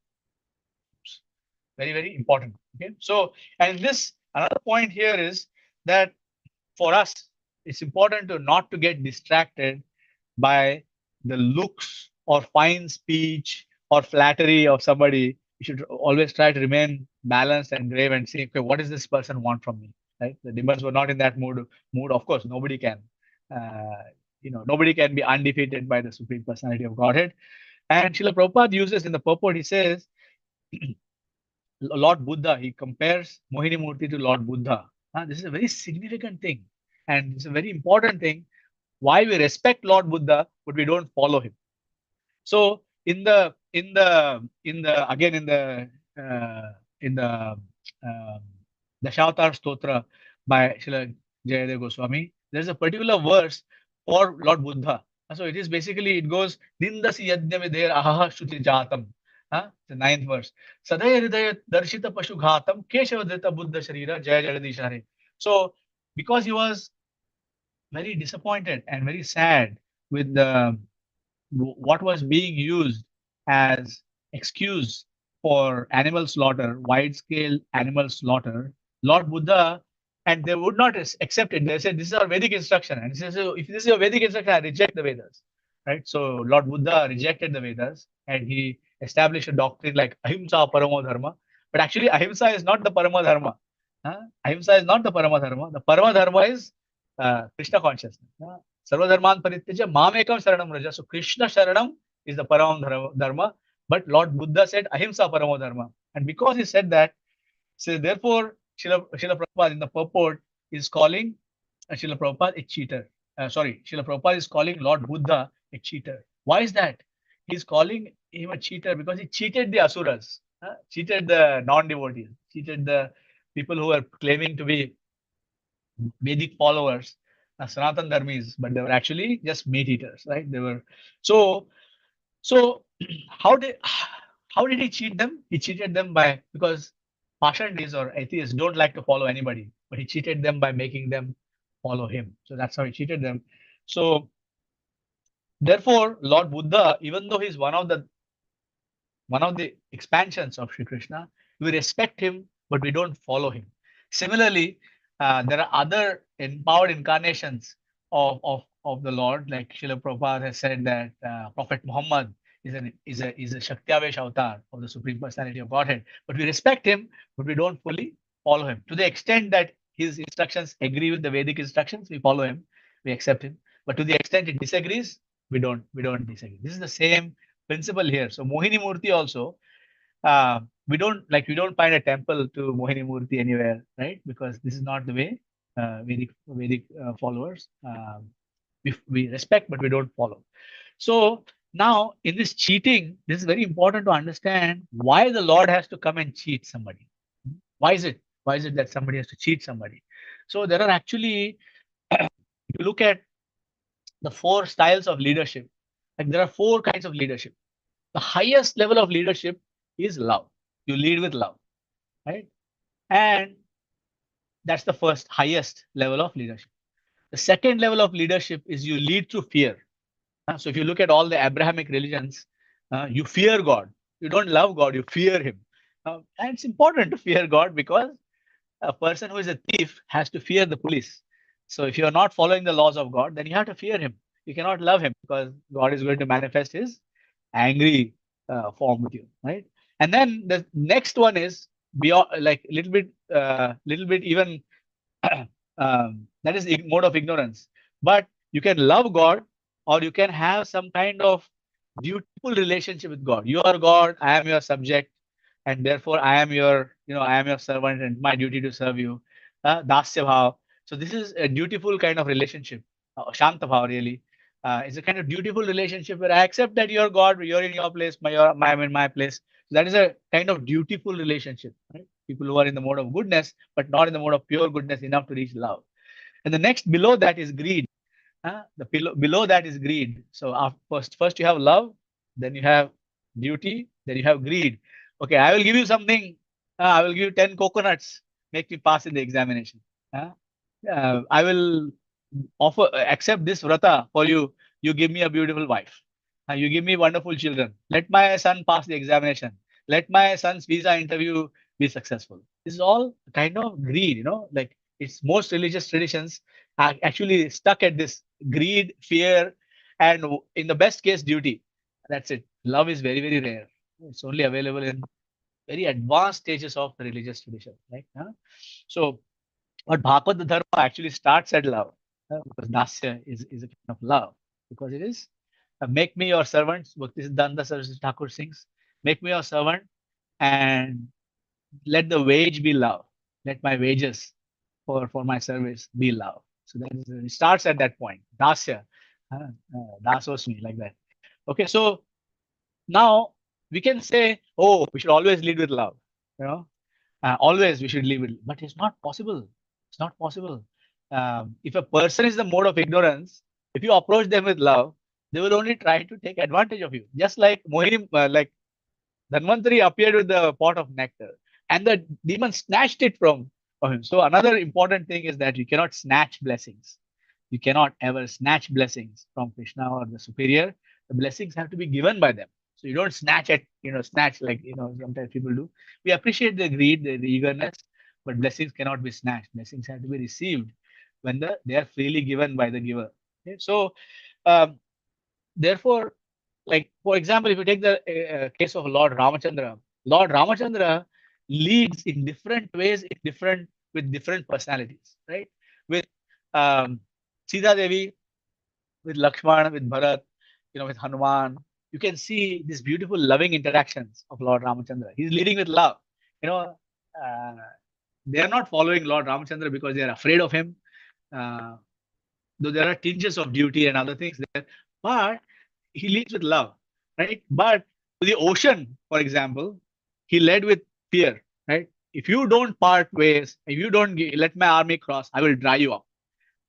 very, very important. Okay. So, and this, another point here is that for us, it's important to not to get distracted by the looks or fine speech or flattery of somebody. You should always try to remain balanced and grave and see, okay, what does this person want from me? Right? The demons were not in that mood. Of course, nobody can. Nobody can be undefeated by the Supreme Personality of Godhead. And Srila Prabhupada uses in the purport, he says, Lord Buddha, he compares Mohini Murthy to Lord Buddha. This is a very significant thing, and it's a very important thing. Why we respect Lord Buddha, but we don't follow him. So in the again in the Dashavatar Stotra by Srila Jayadeva Goswami, there's a particular verse for Lord Buddha. So it is basically, it goes, Nindasi yajna vidher ahaha shruti jatam. The 9th verse. Sadaya hridaya darshita pashu ghatam keshavadrita buddha sharira jaya jagadishare. So because he was very disappointed and very sad with the what was being used as excuse for animal slaughter, wide scale animal slaughter. Lord Buddha, and they would not accept it. They said, this is our Vedic instruction. And he says, so if this is your Vedic instruction, I reject the Vedas. Right? So Lord Buddha rejected the Vedas and he established a doctrine like Ahimsa Paramo Dharma. But actually, Ahimsa is not the Parama Dharma. Ahimsa is not the Parama Dharma. The Parama Dharma is Krishna consciousness. Sarvadharman parityaja mamekam sharanam raja. So Krishna sharanam is the paramam dharma, but Lord Buddha said ahimsa paramo dharma. And because he said that, so therefore Srila Prabhupada in the purport is calling Srila Prabhupada a cheater. Srila Prabhupada is calling Lord Buddha a cheater. Why is that? He's calling him a cheater because he cheated the asuras, cheated the non-devotees, cheated the people who are claiming to be Vedic followers, Sanatan Dharmis, but they were actually just meat eaters, right? They were so so. How did he cheat them? He cheated them by because Pashandis or atheists don't like to follow anybody, but he cheated them by making them follow him. So that's how he cheated them. So therefore, Lord Buddha, even though he's one of the expansions of Sri Krishna, we respect him, but we don't follow him. Similarly, there are other empowered incarnations of the Lord, like Srila Prabhupada has said that Prophet Muhammad is a Shaktiavesh avatar of the Supreme Personality of Godhead. But we respect him, but we don't fully follow him. To the extent that his instructions agree with the Vedic instructions, we follow him, we accept him. But to the extent it disagrees, we don't disagree. This is the same principle here. So Mohini Murti also, we don't find a temple to Mohini Murti anywhere, right? Because this is not the way Vedic followers. We respect, but we don't follow. So now in this cheating, this is very important to understand why the Lord has to come and cheat somebody. Why is it? Why is it that somebody has to cheat somebody? So there are actually, if you look at the four styles of leadership, like there are four kinds of leadership. The highest level of leadership is love. You lead with love, right? And that's the first highest level of leadership. The second level of leadership is you lead through fear. So if you look at all the Abrahamic religions, you fear God. You don't love God, you fear him. And it's important to fear God because a person who is a thief has to fear the police. So if you are not following the laws of God, then you have to fear him. You cannot love him because God is going to manifest his angry form with you, right? And then the next one is beyond, like little bit even that is mode of ignorance. But you can love God, or you can have some kind of dutiful relationship with God. You are God, I am your subject, and therefore I am your servant, and my duty to serve you. Dasya bhav. So this is a dutiful kind of relationship. Shanta bhav really. It's a kind of dutiful relationship where I accept that you're God, you're in your place, I'm in my place. So that is a kind of dutiful relationship, right? People who are in the mode of goodness, but not in the mode of pure goodness enough to reach love. And the next below that is greed. Below that is greed. So first you have love, then you have duty, then you have greed. Okay, I will give you something. I will give you 10 coconuts. Make me pass in the examination. I will accept this vrata for you. You give me a beautiful wife. You give me wonderful children. Let my son pass the examination. Let my son's visa interview be successful. This is all kind of greed, like it's most religious traditions are actually stuck at this greed, fear, and in the best case, duty. That's it. Love is very, very rare. It's only available in very advanced stages of the religious tradition, right? So, but Bhagavad Dharma actually starts at love, because Dasya is a kind of love, because it is make me your servant. Bhakti Siddhanta Saraswati Thakur sings, make me your servant and let the wage be love. Let my wages for my service be love. So that is, it starts at that point. Dasya, dasosmi, like that. Okay, so now we can say, oh, we should always lead with love. Always we should lead with, but it's not possible. It's not possible. If a person is the mode of ignorance, if you approach them with love, they will only try to take advantage of you. Just like Mohini, like Dhanvantari appeared with the pot of nectar, and the demon snatched it from him. So another important thing is that you cannot snatch blessings. You cannot ever snatch blessings from Krishna or the superior. The blessings have to be given by them. So you don't snatch at, snatch like, sometimes people do. We appreciate the greed, the eagerness, but blessings cannot be snatched. Blessings have to be received when they are freely given by the giver. Okay? So, um, therefore, like, for example, if you take the case of Lord Ramachandra leads in different ways, with different personalities, right? With um, Sita Devi, with Lakshman, with Bharat, with Hanuman. You can see these beautiful loving interactions of Lord Ramachandra. He's leading with love. You know, uh, they are not following Lord Ramachandra because they are afraid of him. Uh, though there are tinges of duty and other things there, but he leads with love, right? But to the ocean, for example, he led with fear, right? If you don't part ways, if you don't let my army cross, I will dry you up.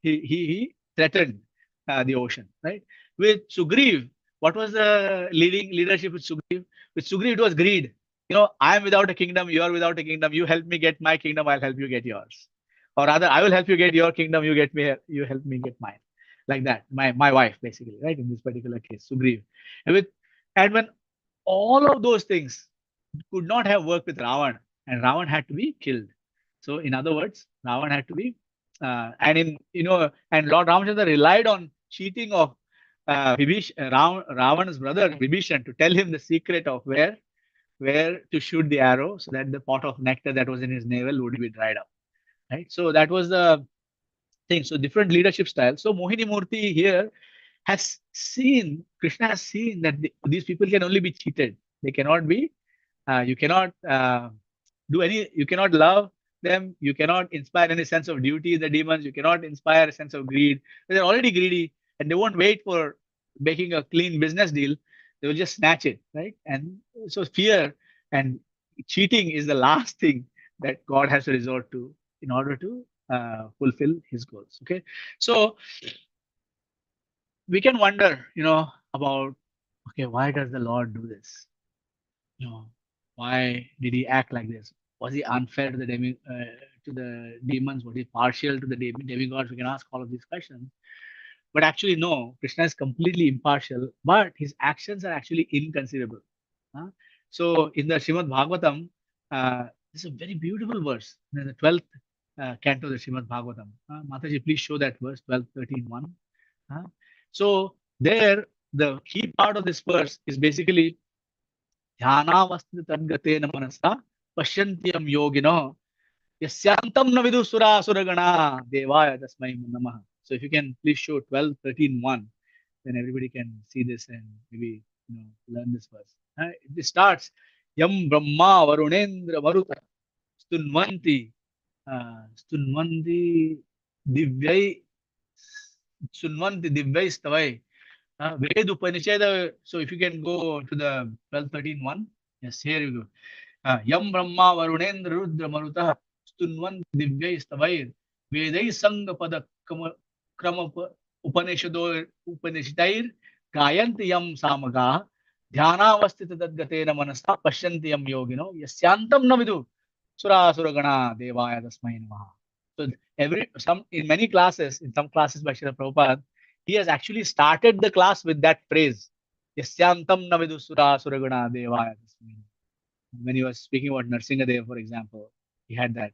He threatened the ocean, right? With Sugriv, what was the leadership with Sugriv? With Sugriv, it was greed. I am without a kingdom, you are without a kingdom. You help me get my kingdom, I'll help you get yours. Or rather, I will help you get your kingdom, you help me get mine. Like that. My wife, basically, right? In this particular case, Sugriv. And when all of those things could not have worked with Ravan, and Ravan had to be killed. So, in other words, Ravan had to be, and Lord Ramachandra relied on cheating of Ravan's brother Vibhishan to tell him the secret of where to shoot the arrow, so that the pot of nectar that was in his navel would be dried up. Right. So that was the thing. So different leadership styles. So Mohini Murthy here Krishna has seen that these people can only be cheated. They cannot be, you cannot you cannot love them. You cannot inspire any sense of duty, the demons. You cannot inspire a sense of greed. They're already greedy and they won't wait for making a clean business deal. They will just snatch it, right? And so fear and cheating is the last thing that God has to resort to in order to fulfill his goals. Okay. So we can wonder, about, okay, why does the Lord do this? Why did he act like this? Was he unfair to the demons? Was he partial to the demigods? We can ask all of these questions. But actually, no, Krishna is completely impartial, but his actions are actually inconceivable. Huh? So in the Srimad Bhagavatam, this is a very beautiful verse. In the 12th canto of the Srimad Bhagavatam. Mataji, please show that verse, 12:13:1. So there, the key part of this verse is basically ध्यानावस्थित तद्गतेन मनसा पश्यन्त्यं योगिनो यस्यांtam न vidusura suragana devaya tasmai namah. So if you can please show 12:13:1, then everybody can see this and maybe learn this verse. It starts Yam Brahma Varunendra Maruta Stunvanti Stunvanti Divyai Stunvanti Divyai Stavai Ved Upanishad. So if you can go to the 12:13:1. Yes, here you go. Yam Brahma Varunendra Rudra Maruta Stunvan Divyai Stavair Vedai Sangha Pada Krama Upanishadair Gayanti Yam Samaga Dhyanavastita Tadgatena Manasa Pashyanti Yam Yogino Yasyantam Navidu Sura Suragana Devaya Tasmai Namaha. So in many classes, in some classes by Srila Prabhupada, he has actually started the class with that phrase. Yasyantam Navidu Sura Suragana Devaya Tasmai. When he was speaking about Narsingadev, for example, he had that,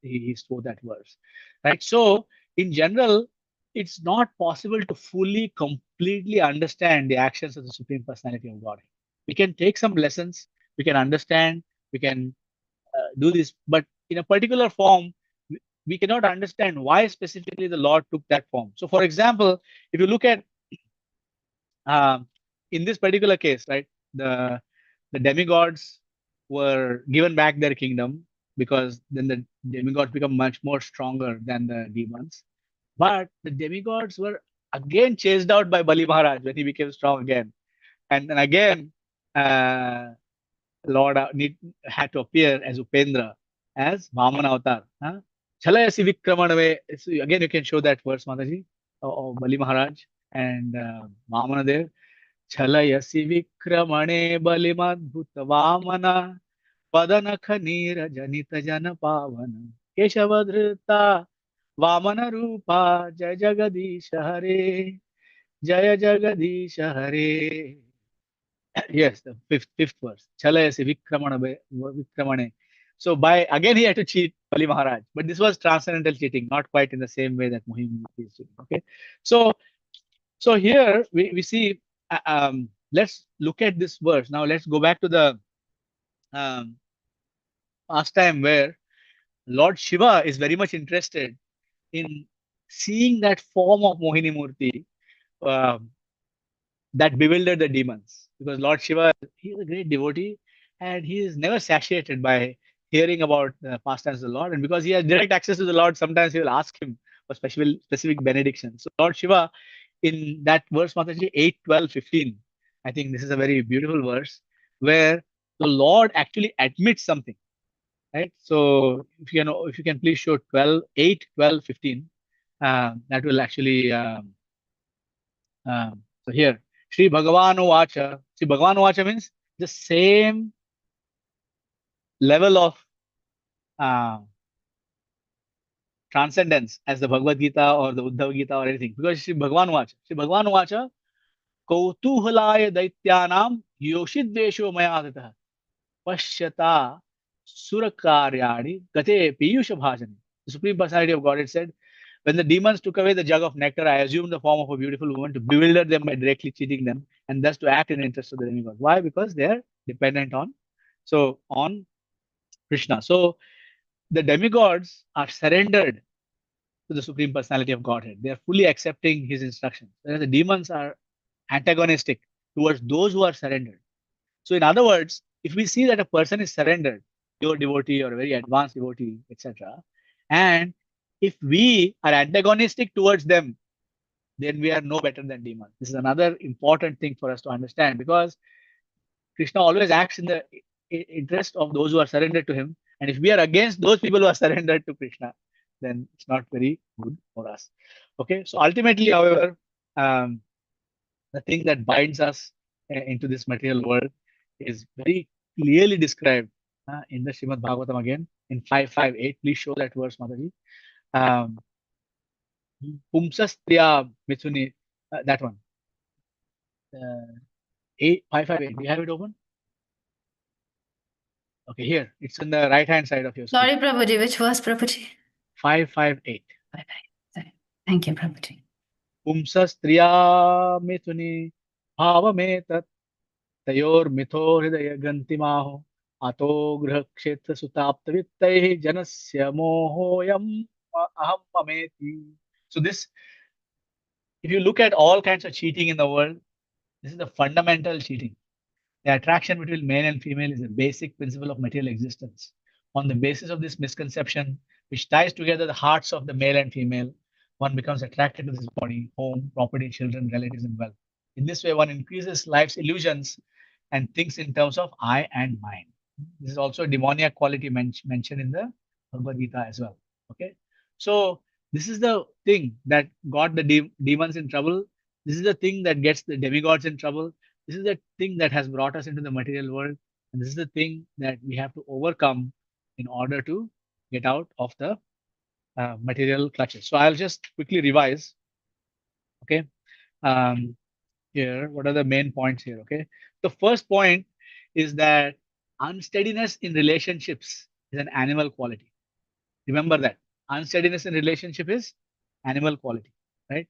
he spoke that verse, right? So in general, it's not possible to fully, completely understand the actions of the Supreme Personality of God. We can take some lessons, we can understand, we can do this, but in a particular form, we cannot understand why specifically the Lord took that form. So for example, if you look at, in this particular case, right, the demigods were given back their kingdom because then the demigods become much more stronger than the demons. But the demigods were again chased out by Bali Maharaj when he became strong again. And then again, Lord had to appear as Upendra, as Vamana Avatar. Chalayasi Vikramanave. So again, you can show that verse, Mataji, of Bali Maharaj and Vamana Dev. Chalayasi Vikramane Balimadbhuta Vamana Padanakha Nira Janita Jana Pavana Keshavadhrita Vamana Rupa Jaya Jagadish Hare Jaya Jagadish Hare. Yes, the fifth verse. Chalayasi Vikramane. So by again he had to cheat Bali Maharaj, but this was transcendental cheating, not quite in the same way that Mohimurti is cheating. Okay, so here we see. Let's look at this verse now. Let's go back to the um, past time where Lord Shiva is very much interested in seeing that form of Mohini Murti that bewildered the demons. Because Lord Shiva, he is a great devotee and he is never satiated by hearing about the pastimes of the Lord. And because he has direct access to the Lord, sometimes he will ask him for specific benedictions. So Lord Shiva, in that verse, Mataji 8, 12, 15, I think this is a very beautiful verse where the Lord actually admits something. Right. So if you can please show 12, 8, 12, 15, that will actually so here, Sri Bhagavan Vacha. See, Bhagavan Vacha means the same level of uh, transcendence as the Bhagavad Gita or the Uddhava Gita or anything. Because Sri Bhagavan Vacha, Kautuhalaya Daityanam Yoshidvesho Mayadata Pashyata Surakaryani Gate Piyusha Bhajani. The Supreme Personality of Godhead said, when the demons took away the jug of nectar, I assumed the form of a beautiful woman to bewilder them by directly cheating them and thus to act in the interest of the demigod. Why? Because they are dependent on Krishna. So the demigods are surrendered to the Supreme Personality of Godhead. They are fully accepting his instructions. Whereas the demons are antagonistic towards those who are surrendered. So in other words, if we see that a person is surrendered, pure devotee or a very advanced devotee, etc., and if we are antagonistic towards them, then we are no better than demons. This is another important thing for us to understand, because Krishna always acts in the interest of those who are surrendered to him. And if we are against those people who are surrendered to Krishna, then it's not very good for us. Okay, so ultimately, however, the thing that binds us into this material world is very clearly described in the Srimad Bhagavatam again in 558. Please show that verse, Mataji. Pumsastriya Mithuni, that one. 558. Do you have it open? Okay, here. It's on the right-hand side of your screen. Sorry, Prabhuji. Which was Prabhuji? 558. Sorry. Thank you, Prabhuji. Pumsastriya Mithuni Bhavametat Tayor Hridaya Gantimaho Ato Grha Kshetra Sutaptavittai Janasya Mohoyam Aham Mameti. So this, if you look at all kinds of cheating in the world, this is the fundamental cheating. The attraction between male and female is a basic principle of material existence. On the basis of this misconception, which ties together the hearts of the male and female, one becomes attracted to this body, home, property, children, relatives, and wealth. In this way, one increases life's illusions and thinks in terms of I and mine. This is also a demoniac quality mentioned in the Bhagavad Gita as well. Okay, so this is the thing that got the demons in trouble. This is the thing that gets the demigods in trouble. This is the thing that has brought us into the material world, and this is the thing that we have to overcome in order to get out of the material clutches. So I'll just quickly revise. Okay, here, what are the main points here? Okay, the first point is that unsteadiness in relationships is an animal quality. Remember that unsteadiness in relationship is animal quality, right?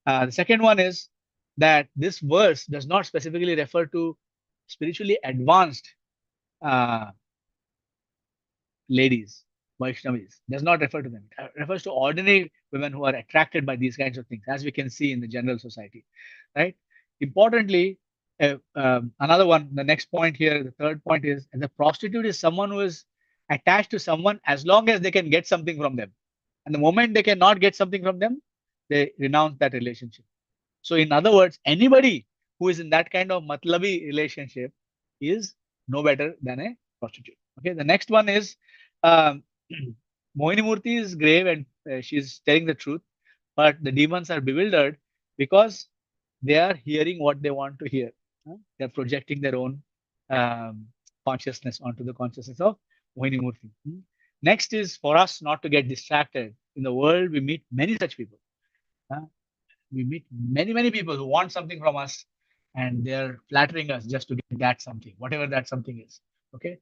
The second one is that this verse does not specifically refer to spiritually advanced ladies, Vaishnavis. Does not refer to them. It refers to ordinary women who are attracted by these kinds of things, as we can see in the general society, right? Importantly, another one, the next point here, the third point is the prostitute is someone who is attached to someone as long as they can get something from them. And the moment they cannot get something from them, they renounce that relationship. So in other words, anybody who is in that kind of matlabi relationship is no better than a prostitute. Okay, the next one is um, Mohini Murti is grave and she's telling the truth, but the demons are bewildered because they are hearing what they want to hear. They're projecting their own consciousness onto the consciousness of Mohini Murti. Next is for us not to get distracted In the world, we meet many such people. We meet many people who want something from us, and they're flattering us just to get that something, whatever that something is. Okay,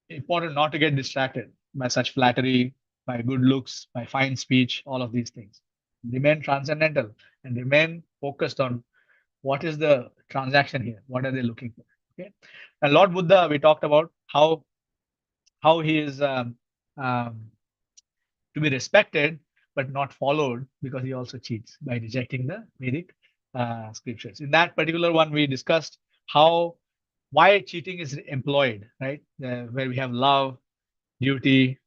important not to get distracted by such flattery, by good looks, by fine speech, all of these things. Remain transcendental and remain focused on what is the transaction here, what are they looking for. Okay, and Lord Buddha, we talked about how he is to be respected but not followed, because he also cheats by rejecting the Vedic scriptures. In that particular one, we discussed why cheating is employed, right? Where we have love, duty,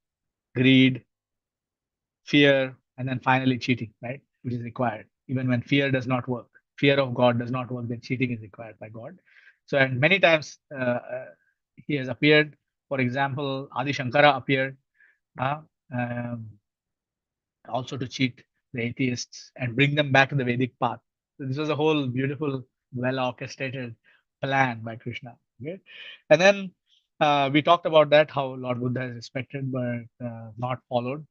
greed, fear, and then finally cheating, right? Which is required. Even when fear does not work, fear of God does not work, then cheating is required by God. So, and many times he has appeared. For example, Adi Shankara appeared. Um, also to cheat the atheists and bring them back to the Vedic path. So this was a whole beautiful, well orchestrated plan by Krishna. Okay, and then we talked about that, how Lord Buddha is respected but not followed.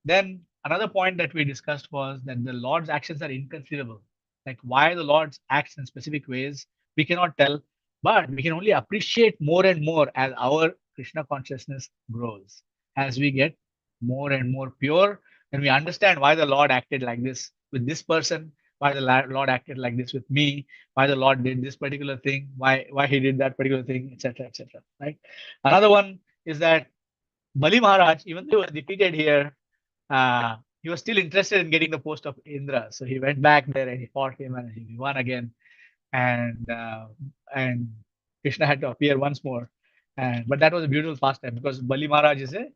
Then another point that we discussed was that the Lord's actions are inconceivable. Like why the Lord acts in specific ways, we cannot tell, but we can only appreciate more and more as our Krishna consciousness grows, as we get more and more pure, and we understand why the Lord acted like this with this person, why the Lord acted like this with me, why the Lord did this particular thing, why he did that particular thing, etc., etc. Right. Another one is that Bali Maharaj, even though he was defeated here, he was still interested in getting the post of Indra. So he went back there and he fought him and he won again. And Krishna had to appear once more. But that was a beautiful pastime, because Bali Maharaj is a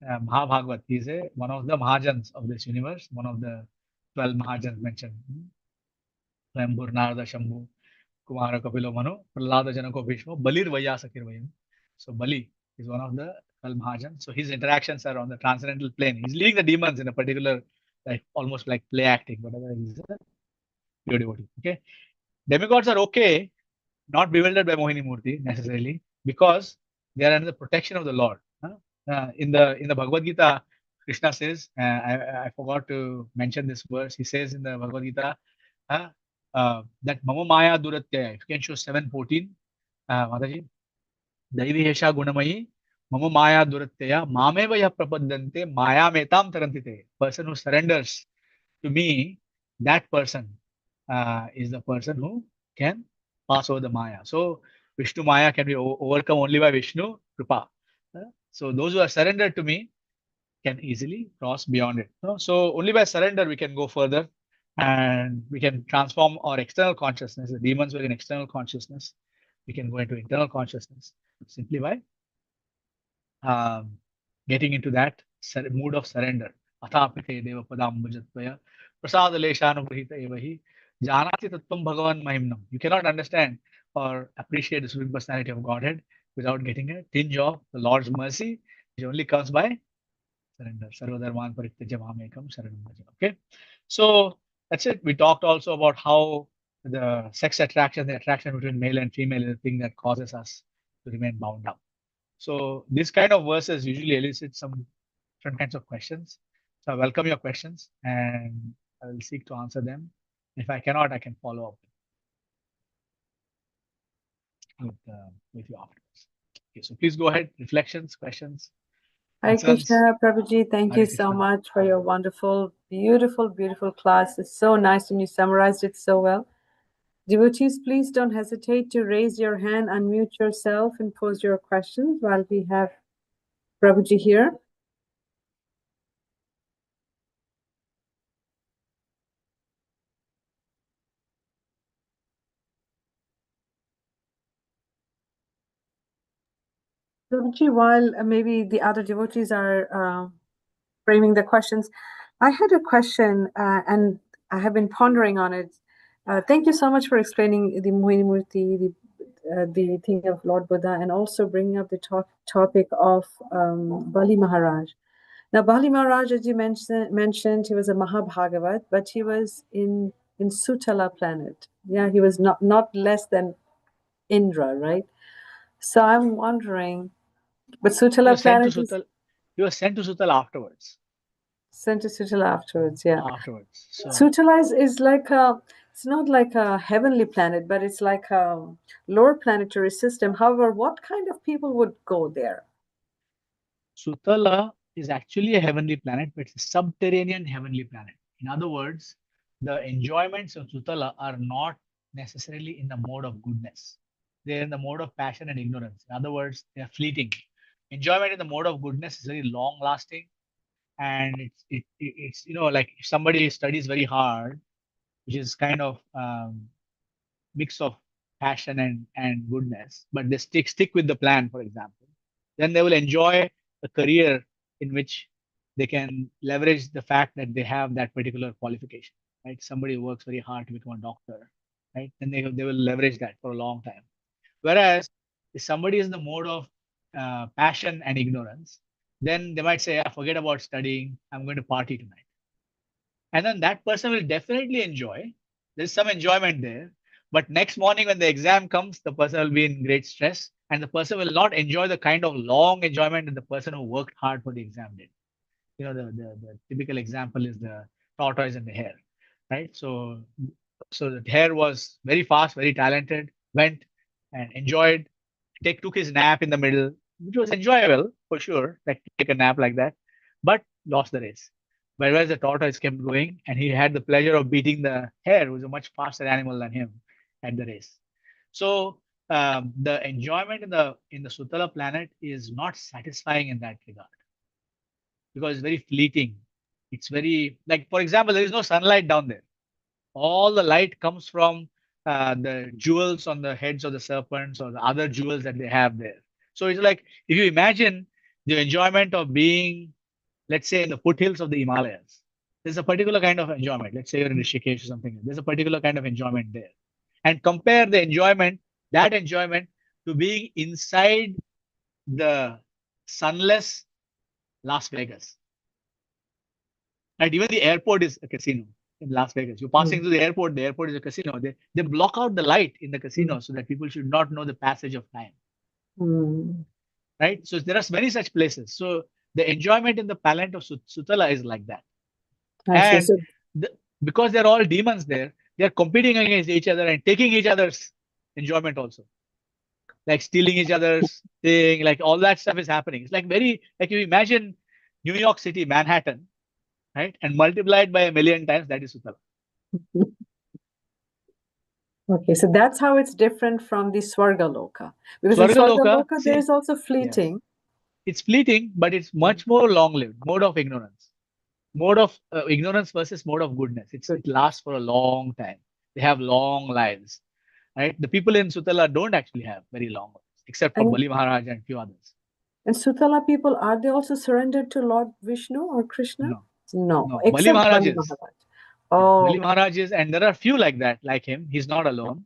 Mahabhagavat. He is one of the Mahajans of this universe, one of the 12 Mahajans mentioned. Swayambhur, Narada, Shambhu, Kumara, Kapilo, Manu, Prahlada, Janako, Bhishma, Balir, Vayasakir, Vayam. So Bali is one of the 12 Mahajans. So his interactions are on the transcendental plane. He's leading the demons in a particular, like almost like play acting, whatever. He's a pure devotee. Okay. Demigods are okay, not bewildered by Mohini Murti necessarily, because they are under the protection of the Lord. In the Bhagavad Gita, Krishna says, I forgot to mention this verse. He says in the Bhagavad Gita that Mama Maya Duratyaya. If you can show 7:14, Mataji. Daivi Hesha Gunamayi, Mama Maya Duratyaya, Mameva Ya Prapadante, Maya Metam Tarantite. Person who surrenders to me, that person is the person who can pass over the Maya. So Vishnu Maya can be overcome only by Vishnu Kripa. So those who are surrendered to me can easily cross beyond it. So only by surrender we can go further, and we can transform our external consciousness. The demons were in external consciousness. We can go into internal consciousness simply by getting into that mood of surrender. Athapite deva padambhajatvaya prasadaleshanugrahita evahi janati tattvam bhagavan mahimnam. You cannot understand or appreciate the Supreme Personality of Godhead without getting a tinge of the Lord's mercy, which only comes by surrender. Sarvadharman parityaja mamekam sharanam bhaja. Okay, so that's it. We talked also about how the sex attraction, the attraction between male and female, is the thing that causes us to remain bound up. So this kind of verses usually elicit some different kinds of questions. So I welcome your questions and I will seek to answer them. If I cannot, I can follow up with you afterwards. Okay, so please go ahead. Reflections, questions. Hare concerns. Krishna, Prabhuji, thank Hare you so Krishna. much for your wonderful, beautiful class. It's so nice and you summarized it so well. Devotees, please don't hesitate to raise your hand, unmute yourself, and pose your questions while we have Prabhuji here. Prabhuji, while maybe the other devotees are framing the questions, I had a question and I have been pondering on it. Thank you so much for explaining the Mohini Murti, the thing of Lord Buddha, and also bringing up the topic of Bali Maharaj. Now, Bali Maharaj, as you mentioned, he was a Mahabhagavat, but he was in Sutala planet. Yeah, he was not less than Indra, right? So I'm wondering, but Sutala planet is... He was sent to Sutal afterwards. Sent to Sutala afterwards, yeah. afterwards. So Sutala is like it's not like a heavenly planet, but it's like a lower planetary system. However, what kind of people would go there? Sutala is actually a heavenly planet, but it's a subterranean heavenly planet. In other words, the enjoyments of Sutala are not necessarily in the mode of goodness. They're in the mode of passion and ignorance. In other words, they're fleeting. Enjoyment in the mode of goodness is very long lasting, and it's like if somebody studies very hard, which is kind of mix of passion and goodness, but they stick with the plan, for example, then they will enjoy a career in which they can leverage the fact that they have that particular qualification, right? Somebody works very hard to become a doctor, right? Then they will leverage that for a long time. Whereas if somebody is in the mode of passion and ignorance, then they might say, forget about studying, I'm going to party tonight. And then that person will definitely enjoy. There's some enjoyment there. But next morning when the exam comes, the person will be in great stress, and the person will not enjoy the kind of long enjoyment that the person who worked hard for the exam did. The typical example is the tortoise and the hare, right? So the hare was very fast, very talented, went and enjoyed, took his nap in the middle, which was enjoyable for sure, like take a nap like that, but lost the race. Whereas the tortoise kept going, and he had the pleasure of beating the hare, who was a much faster animal than him, at the race. So the enjoyment in the Sutala planet is not satisfying in that regard, because it's very fleeting. It's very, like, for example, there is no sunlight down there. All the light comes from the jewels on the heads of the serpents or the other jewels that they have there. So it's like, if you imagine the enjoyment of being, let's say, in the foothills of the Himalayas, there's a particular kind of enjoyment. Let's say you're in Rishikesh or something. There's a particular kind of enjoyment there. And compare that enjoyment, to being inside the sunless Las Vegas. Right? Even the airport is a casino in Las Vegas. You're passing through the airport is a casino. They block out the light in the casino so that people should not know the passage of time. Right? So there are many such places. So the enjoyment in the planet of Sutala is like that. And because they're all demons there, they're competing against each other and taking each other's enjoyment also. Like stealing each other's thing, like all that stuff is happening. It's like you imagine New York City, Manhattan, right? And multiplied by 1,000,000 times, that is Sutala. Okay, so that's how it's different from the Swargaloka. Because in Swargaloka, there is also fleeting. Yes. It's fleeting, but it's much more long-lived. Mode of ignorance. Mode of ignorance versus mode of goodness. It lasts for a long time. They have long lives, right? The people in Sutala don't actually have very long lives, except for Bali Maharaj and few others. And Sutala people, are they also surrendered to Lord Vishnu or Krishna? No. Bali Maharaj is. Oh, Bali Maharaj is, and there are few like that, like him. He's not alone.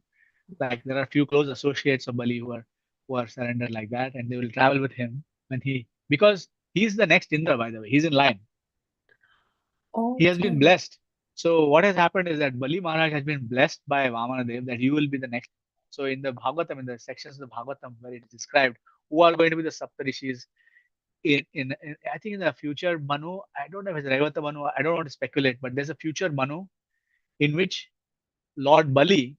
Like there are few close associates of Bali who are surrendered like that, and they will travel with him because he's the next Indra, by the way. He's in line. He has been blessed. So what has happened is that Bali Maharaj has been blessed by Vamana Dev that you will be the next. So in the Bhagavatam, in the sections of the Bhagavatam where it is described who are going to be the Saptarishis, in I think in the future Manu, I don't know if it's Revata Manu, I don't want to speculate, but there's a future Manu in which Lord Bali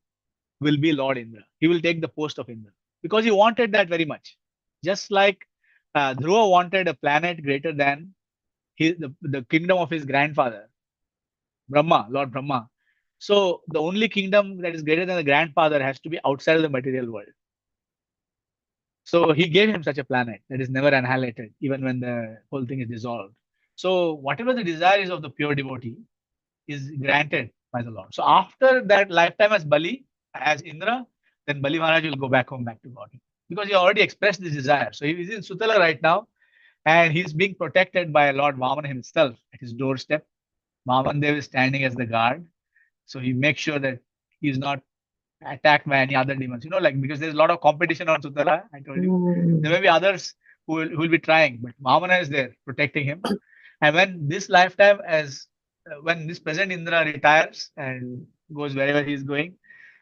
will be Lord Indra. He will take the post of Indra because he wanted that very much. Just like Dhruva wanted a planet greater than the kingdom of his grandfather, Brahma, Lord Brahma. So the only kingdom that is greater than the grandfather has to be outside of the material world. So he gave him such a planet that is never annihilated, even when the whole thing is dissolved. So whatever the desire is of the pure devotee is granted by the Lord. So after that lifetime as Bali, as Indra, then Bali Maharaj will go back home, back to God. Because he already expressed this desire. So he is in Sutala right now, and he's being protected by Lord Vamana himself at his doorstep. Vaman Dev is standing as the guard. So he makes sure that he's not attacked by any other demons. Because there's a lot of competition on Sutala, I told you. There may be others who will be trying, but Vamana is there protecting him. And when this lifetime, when this present Indra retires and goes wherever he's going,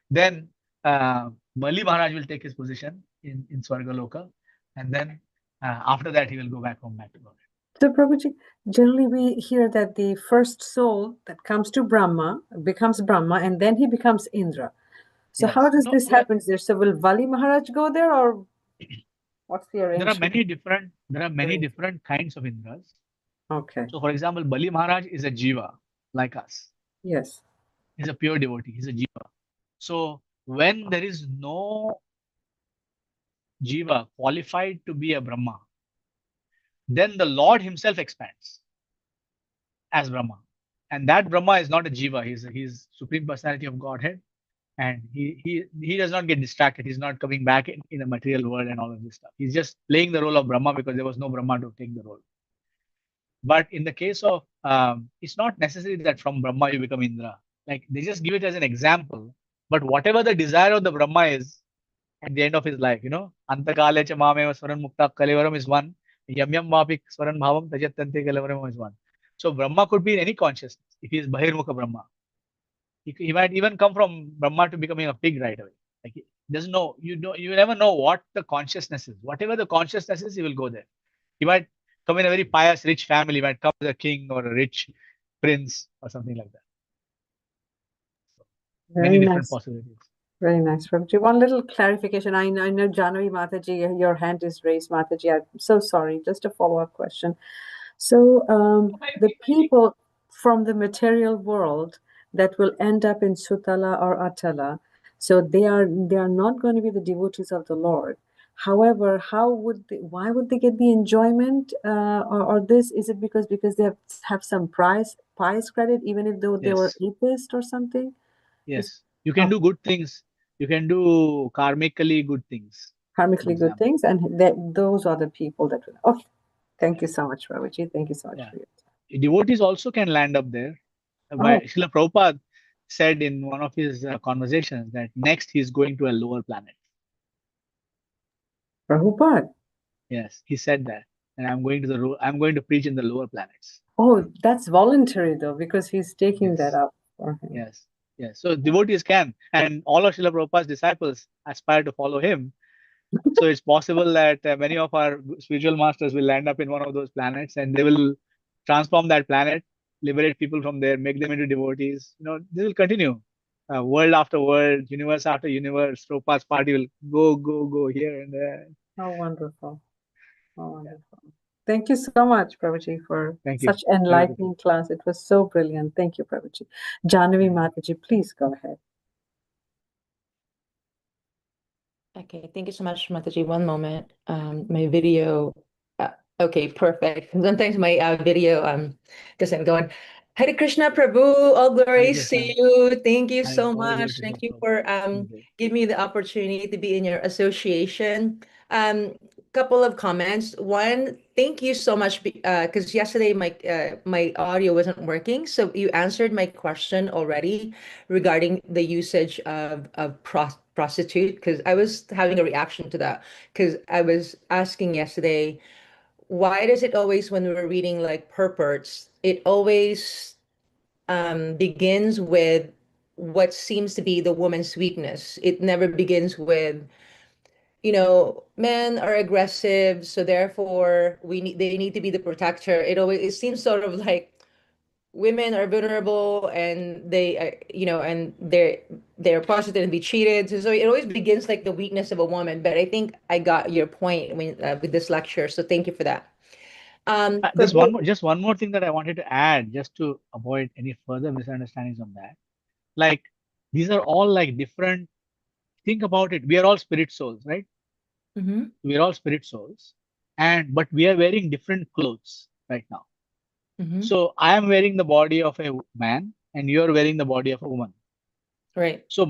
then Bali Maharaj will take his position in Swargaloka. And then after that, he will go back home, back to God. So, Prabhuji, generally we hear that the first soul that comes to Brahma becomes Brahma and then he becomes Indra. So Yes. how does No, this happen there? So will Vali Maharaj go there, or what's the there are arrangement? many different kinds of Indras. Okay. So, for example, Bali Maharaj is a jiva like us. Yes. He's a pure devotee. He's a jiva. So, when there is no jiva qualified to be a Brahma, then the Lord Himself expands as Brahma, and that Brahma is not a jiva. He's Supreme Personality of Godhead, and he does not get distracted. He's not coming back in the material world and all of this stuff. He's just playing the role of Brahma because there was no Brahma to take the role. But in the case of, it's not necessary that from Brahma you become Indra. Like they just give it as an example. But whatever the desire of the Brahma is at the end of his life, Antakale cha mameva swaran mukta kalevaram is one. Yam yam vapik swaran bhavam tajattante kalevaram is one. So Brahma could be in any consciousness if he is Bahirmukha Brahma. He might even come from Brahma to becoming a pig right away. Like he doesn't know, you never know what the consciousness is. Whatever the consciousness is, he will go there. He might come in a very pious, rich family, he might come as a king or a rich prince or something like that. Very Many different nice. possibilities. Very nice, Prabhuji. One little clarification. I know Janavi Mataji, your hand is raised, Mataji. I'm so sorry. Just a follow-up question. So the people from the material world that will end up in Sutala or Atala, so they are not going to be the devotees of the Lord. However, why would they get the enjoyment or this? Is it because they have some pious credit, even if though they were Yes. atheist or something? Yes. You can do good things. You can do karmically good things. for Karmically good example. things, and those are the people that will. Okay, thank you so much, Prabhuji. Thank you so much Yeah. for your Devotees also can land up there. Oh, Srila Prabhupada said in one of his conversations that next he's going to a lower planet. Prabhupada. Yes, he said that, and I'm going to preach in the lower planets. Oh, that's voluntary though, because he's taking that Yes, up for him. yes, yes. So devotees can, and all of Srila Prabhupada's disciples aspire to follow him. So it's possible that many of our spiritual masters will land up in one of those planets, and they will transform that planet, liberate people from there, make them into devotees. This will continue. World after world, universe after universe, Prabhupada's party will go here and there. How wonderful. How wonderful. Thank you so much, Prabhuji, for Thank you. such enlightening class. It was so brilliant. Thank you, Prabhuji. Janavi Mataji, please go ahead. Okay, thank you so much, Mataji. One moment. My video. Okay, perfect. Sometimes my video doesn't go on. Hare Krishna Prabhu, all glories to you. Thank you so much. Thank you for giving me the opportunity to be in your association. Couple of comments. One, thank you so much because yesterday my audio wasn't working, so you answered my question already regarding the usage of prostitute, because I was having a reaction to that, because I was asking yesterday, why does it always, when we're reading like purports, it always begins with what seems to be the woman's weakness? It never begins with, men are aggressive, so therefore they need to be the protector. It seems sort of like women are vulnerable and and they're prostituted and be cheated. So it always begins like the weakness of a woman. But I think I got your point with this lecture. So thank you for that. Just one more thing that I wanted to add, just to avoid any further misunderstandings on that. Like these are all like different. Think about it. We are all spirit souls, right? We are all spirit souls, but we are wearing different clothes right now. So I am wearing the body of a man, and you are wearing the body of a woman. Right. So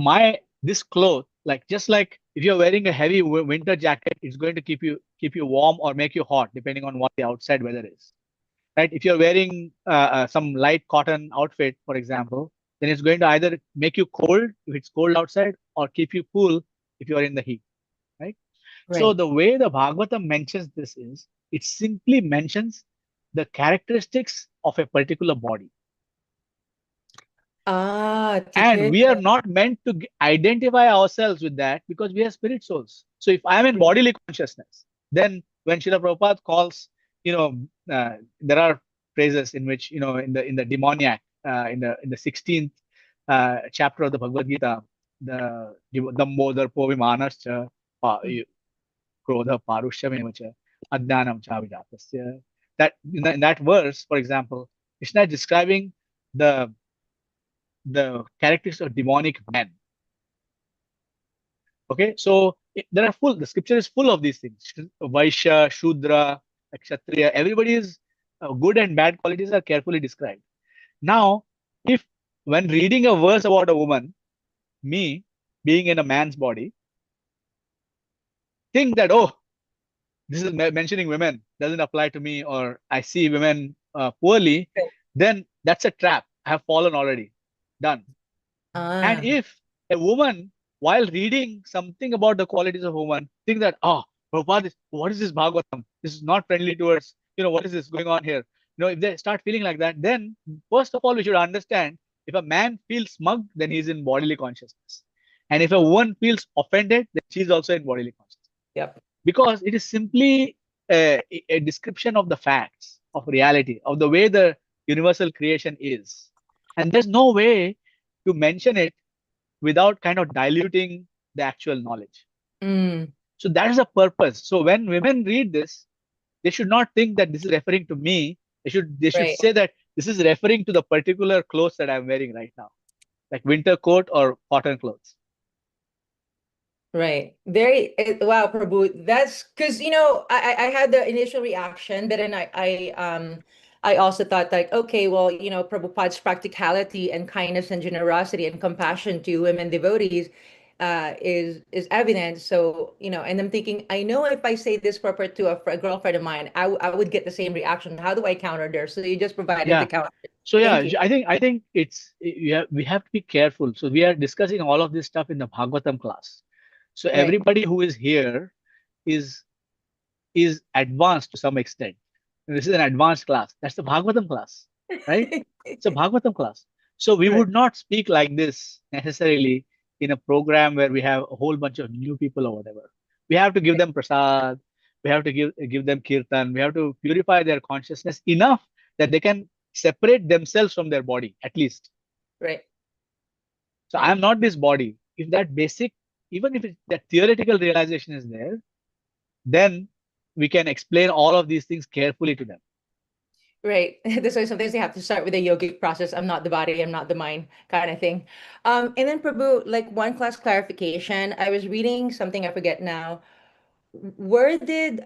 this cloth, just like if you're wearing a heavy winter jacket, it's going to keep you warm or make you hot, depending on what the outside weather is. Right? If you're wearing some light cotton outfit, for example, then it's going to either make you cold if it's cold outside, or keep you cool if you're in the heat. Right? So the way the Bhagavatam mentions this is, it simply mentions the characteristics of a particular body. And we are not meant to identify ourselves with that, because we are spirit souls. So if I'm in bodily consciousness, then when Srila Prabhupada calls there are phrases in which, in the demoniac, in the 16th chapter of the Bhagavad Gita, the modar povimanascha, krodha parushyameva adnanam cha vijatasya. That in that verse, for example, Krishna is describing the characteristics of demonic men. Okay, so the scripture is full of these things. Vaishya, Shudra, Kshatriya, everybody's good and bad qualities are carefully described. Now, if when reading a verse about a woman, me being in a man's body, think that, oh, this is mentioning women, doesn't apply to me, or I see women poorly, then that's a trap. I have fallen already. Done. And if a woman, while reading something about the qualities of a woman, think that, oh, Prabhupada, what is this Bhagavatam? This is not friendly towards, what is this going on here? If they start feeling like that, then first of all, we should understand, if a man feels smug, then he's in bodily consciousness. And if a woman feels offended, then she's also in bodily consciousness. Yep. Because it is simply a description of the facts, of reality, of the way the universal creation is. And there's no way to mention it without kind of diluting the actual knowledge. So that is the purpose. So when women read this, they should not think that this is referring to me. They should say that this is referring to the particular clothes that I'm wearing right now, like winter coat or cotton clothes. Right. Wow, Prabhu. That's because, I had the initial reaction, but then I also thought like, okay, well, Prabhupada's practicality and kindness and generosity and compassion to women devotees is evident. So, and I'm thinking, I know if I say this purport to a girlfriend of mine, I would get the same reaction. How do I counter there? So you just provided the counter. So I think we have to be careful. So we are discussing all of this stuff in the Bhagavatam class. So everybody who is here is advanced to some extent. And this is an advanced class. That's the Bhagavatam class, right? It's a Bhagavatam class. So we would not speak like this necessarily in a program where we have a whole bunch of new people or whatever. We have to give them prasad. We have to give them kirtan. We have to purify their consciousness enough that they can separate themselves from their body, at least. Right. So I am not this body. If that basic, even if that theoretical realization is there, then we can explain all of these things carefully to them. Right. That's why sometimes they have to start with a yogic process. I'm not the body, I'm not the mind kind of thing. And then Prabhu, like one class clarification. I was reading something, I forget now. Where did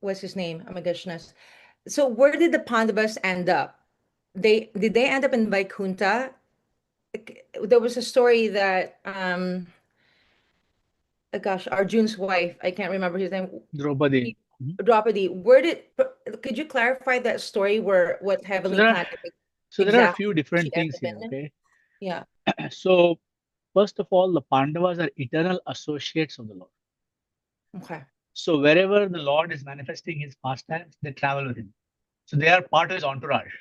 what's his name? Oh my goodness. So where did the Pandavas end up? Did they end up in Vaikuntha? There was a story that gosh, Arjun's wife, I can't remember his name. Draupadi. Draupadi, could you clarify that story where what heavenly planet? So there are a few different things here, okay? Yeah. So first of all, the Pandavas are eternal associates of the Lord. Okay. So wherever the Lord is manifesting his pastimes, they travel with him. So they are part of his entourage.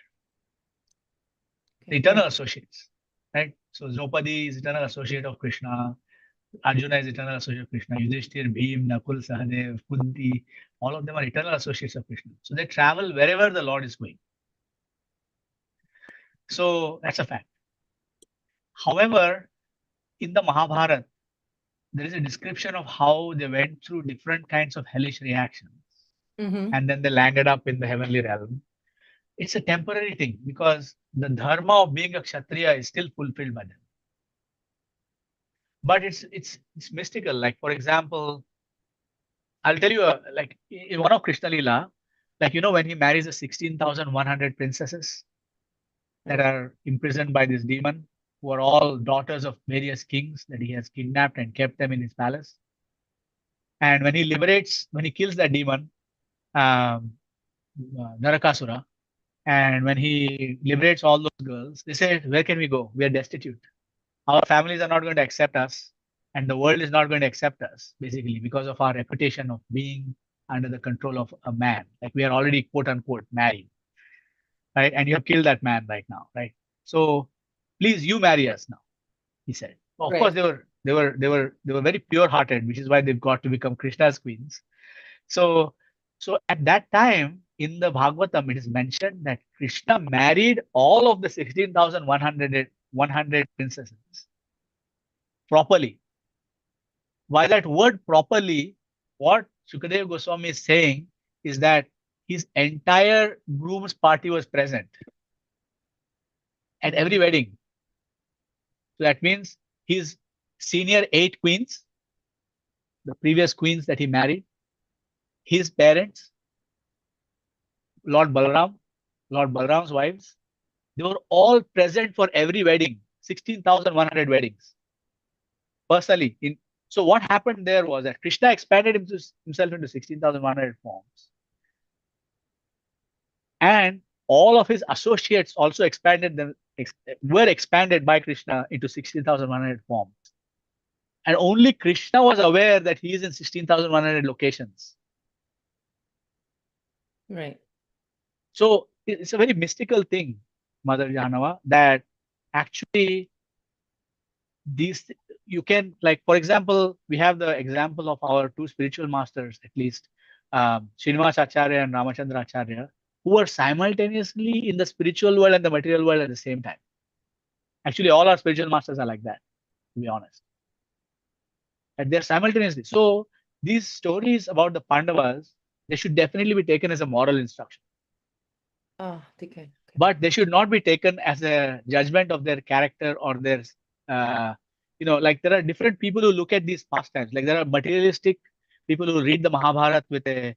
The eternal associates, right? So Draupadi is eternal associate of Krishna. Arjuna is eternal associate of Krishna. Yudhishthir, Bhim, Nakul, Sahadev, Kunti, all of them are eternal associates of Krishna. So they travel wherever the Lord is going. So that's a fact. However, in the Mahabharata, there is a description of how they went through different kinds of hellish reactions. And then they landed up in the heavenly realm. It's a temporary thing because the dharma of being a Kshatriya is still fulfilled by them. But it's mystical. Like, for example, I'll tell you, like in one of Krishna Lila, like, when he marries the 16,100 princesses that are imprisoned by this demon, who are all daughters of various kings that he has kidnapped and kept them in his palace. And when he kills that demon, Narakasura, and when he liberates all those girls, they say, where can we go? We are destitute. Our families are not going to accept us, and the world is not going to accept us, basically, because of our reputation of being under the control of a man. Like, we are already, quote unquote, married, right? And you have killed that man right now, right? So please, you marry us now, he said. Well, of course, they were very pure-hearted, which is why they've got to become Krishna's queens. So So at that time, in the Bhagavatam, it is mentioned that Krishna married all of the 16,100 princesses properly. By that word properly, what Sukadeva Goswami is saying is that his entire groom's party was present at every wedding. So that means his senior 8 queens, the previous queens that he married, his parents, Lord Balaram's wives, they were all present for every wedding, 16,100 weddings, personally. So what happened there was that Krishna expanded himself into 16,100 forms. And all of his associates also were expanded by Krishna into 16,100 forms. And only Krishna was aware that he is in 16,100 locations. Right. So it's a very mystical thing, Mother Janava, that actually you can, like, for example, we have the example of our 2 spiritual masters, at least, Srinivas Acharya and Ramachandra Acharya, who were simultaneously in the spiritual world and the material world at the same time. Actually, all our spiritual masters are like that, to be honest. And they're simultaneously. So these stories about the Pandavas, they should definitely be taken as a moral instruction. Oh, okay. But they should not be taken as a judgment of their character or their, like there are different people who look at these pastimes. Like there are materialistic people who read the Mahabharata with a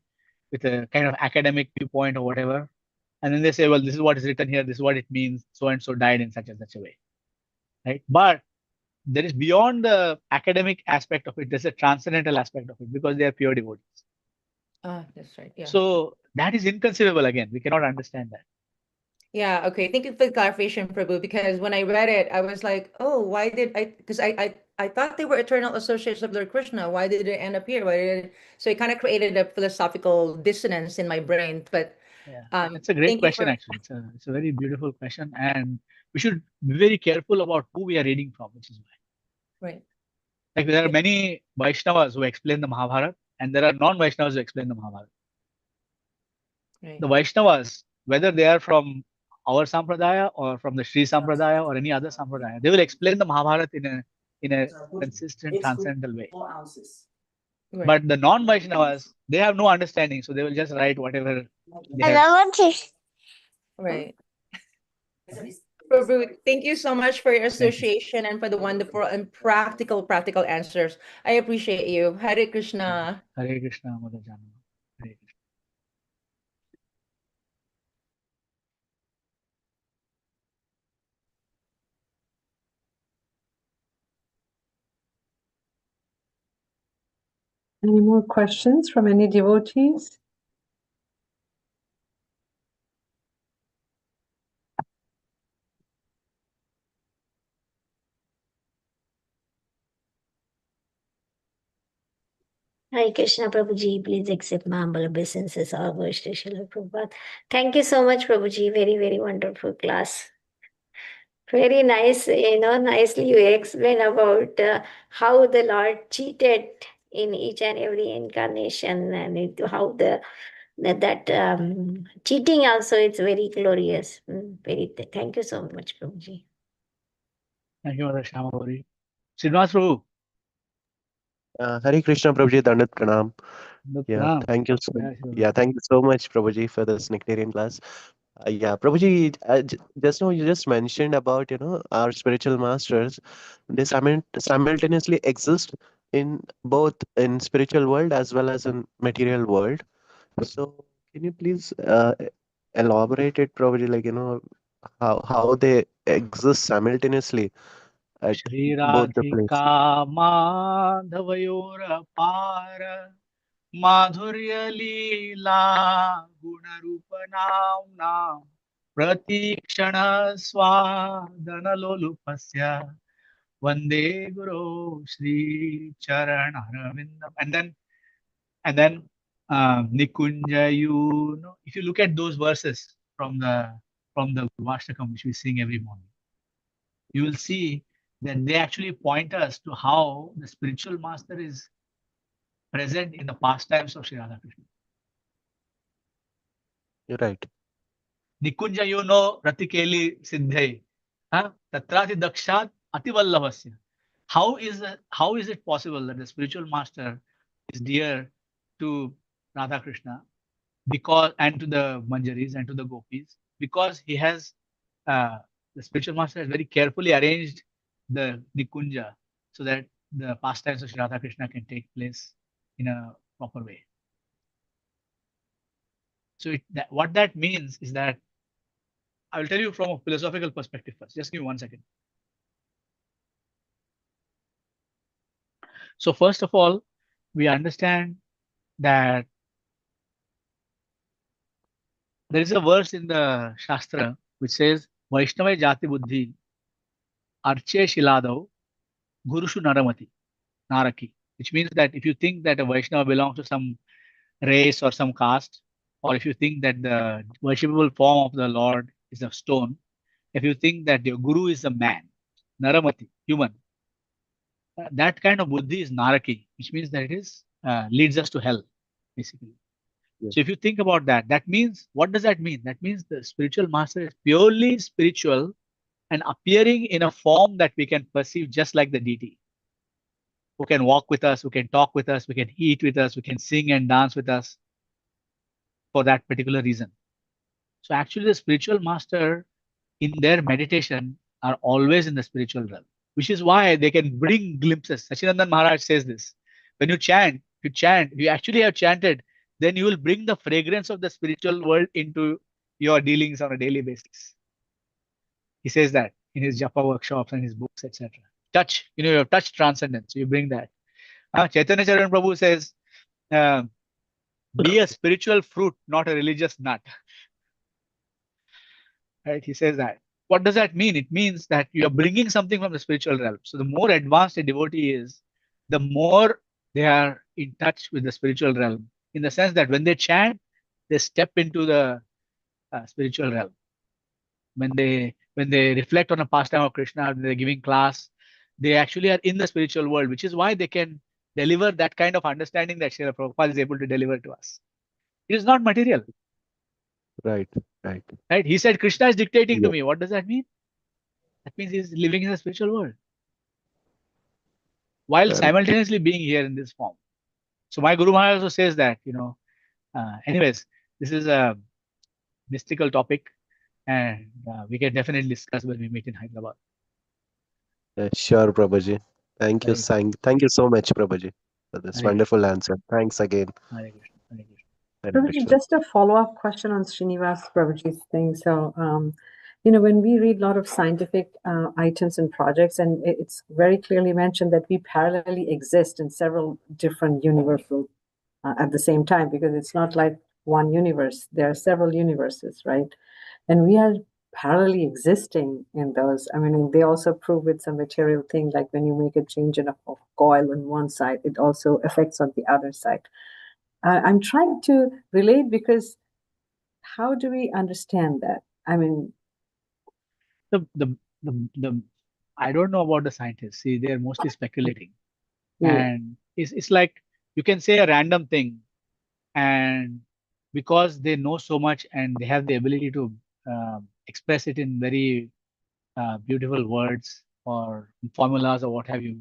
kind of academic viewpoint or whatever. And then they say, well, this is what is written here. This is what it means. So and so died in such and such a way. Right. But there is beyond the academic aspect of it, there's a transcendental aspect of it because they are pure devotees. That's right. Yeah. So that is inconceivable again. We cannot understand that. Yeah, okay. Thank you for the clarification, Prabhu, because when I read it, I was like, oh, why did because I thought they were eternal associates of Lord Krishna. Why did it end up here? So it kind of created a philosophical dissonance in my brain. But yeah, it's a great question, actually. It's a very beautiful question. And we should be very careful about who we are reading from, which is why. Right. Like there are many Vaishnavas who explain the Mahabharata, and there are non-Vaishnavas who explain the Mahabharata. Right. The Vaishnavas, whether they are from our Sampradaya or from the Sri Sampradaya or any other Sampradaya, they will explain the Mahabharata in a consistent, transcendental way. Right. But the non-Vaishnavas, they have no understanding, so they will just write whatever they have. Right. Prabhu, thank you so much for your association and for the wonderful and practical answers. I appreciate you. Hare Krishna. Hare Krishna, Mother Janama. Hare Krishna. Any more questions from any devotees? Hare Krishna Prabhuji, please accept my humble obeisances. All glories to Srila Prabhupada. Thank you so much, Prabhuji. Very, very wonderful class. Very nice, nicely you explain about how the Lord cheated in each and every incarnation and how that cheating also is very glorious. Thank you so much, Prabhuji. Thank you, Mother Shamavori. Srinivas Prabhu. Hare Krishna Prabhuji, Dandat Pranam. Yeah, thank you. Thank you so much, Prabhuji, for this nectarian class. Prabhuji, just now you just mentioned about our spiritual masters. They simultaneously exist in both in spiritual world as well as in material world. So can you please elaborate it, Prabhuji, like how they exist simultaneously at Shri both the places? Radhika Madhavayor Par Madhurya Leela Gunarupa Namna Pratikshana Swadana Lolupasya Vande Guru Shri Charanarvindam. And then Nikunjayu. If you look at those verses from the Vashtakam, which we sing every morning, you will see that they actually point us to how the spiritual master is present in the pastimes of Sri Radha Krishna. You're right. Nikunja yuno ratikeli siddhai. Tatrati dakshat ativallavasya. How is it possible that the spiritual master is dear to Radha Krishna and to the Manjaris and to the gopis? Because he has the spiritual master has very carefully arranged the Nikunja so that the pastimes of Sri Radha Krishna can take place in a proper way. So what that means is that I will tell you from a philosophical perspective first. Just give me 1 second. So first of all, we understand that there is a verse in the Shastra which says, Vaishnava Jati Buddhi Arche Shiladav Gurushu Naramati Naraki, which means that if you think that a Vaishnava belongs to some race or some caste, or if you think that the worshipable form of the Lord is a stone, if you think that your Guru is a man, Naramati, human, that kind of buddhi is naraki, which means that it is leads us to hell, basically. Yes. So if you think about that, that means, what does that mean? That means the spiritual master is purely spiritual and appearing in a form that we can perceive just like the deity, who can walk with us, who can talk with us, who can eat with us, who can sing and dance with us for that particular reason. So actually the spiritual master in their meditation are always in the spiritual realm, which is why they can bring glimpses. Sachinandan Maharaj says this. When you chant, you actually have chanted, then you will bring the fragrance of the spiritual world into your dealings on a daily basis. He says that in his japa workshops and his books, etc. Touch, you have touch transcendence. So you bring that. Chaitanya Charan Prabhu says, be a spiritual fruit, not a religious nut. Right? He says that. What does that mean? It means that you are bringing something from the spiritual realm. So the more advanced a devotee is, the more they are in touch with the spiritual realm, in the sense that when they chant, they step into the spiritual realm. When they reflect on a pastime of Krishna, when they're giving class, they actually are in the spiritual world, which is why they can deliver that kind of understanding that Srila Prabhupada is able to deliver to us. It is not material. Right. Right. Right? He said, Krishna is dictating to Yeah. me. What does that mean? That means he's living in the spiritual world while Correct. simultaneously being here in this form. So my Guru Maharaj also says that, anyways, this is a mystical topic and we can definitely discuss when we meet in Hyderabad. Sure, Prabhuji. Thank you. Hare Thank you so much, Prabhuji, for this Hare wonderful answer. Thanks again. Hare Krishna, Hare Krishna. Hare Prabhuji, Krishna. just a follow-up question on Srinivas Prabhuji's thing. So, when we read a lot of scientific items and projects, and it's very clearly mentioned that we parallelly exist in several different universes at the same time, because it's not like one universe. There are several universes, right? And we are parallelly existing in those. I mean, they also prove with some material thing, like when you make a change in a coil on one side, it also affects on the other side. I'm trying to relate, because how do we understand that? I mean, The I don't know about the scientists. See, they're mostly speculating. yeah. And it's like you can say a random thing, and because they know so much and they have the ability to express it in very beautiful words or formulas or what have you,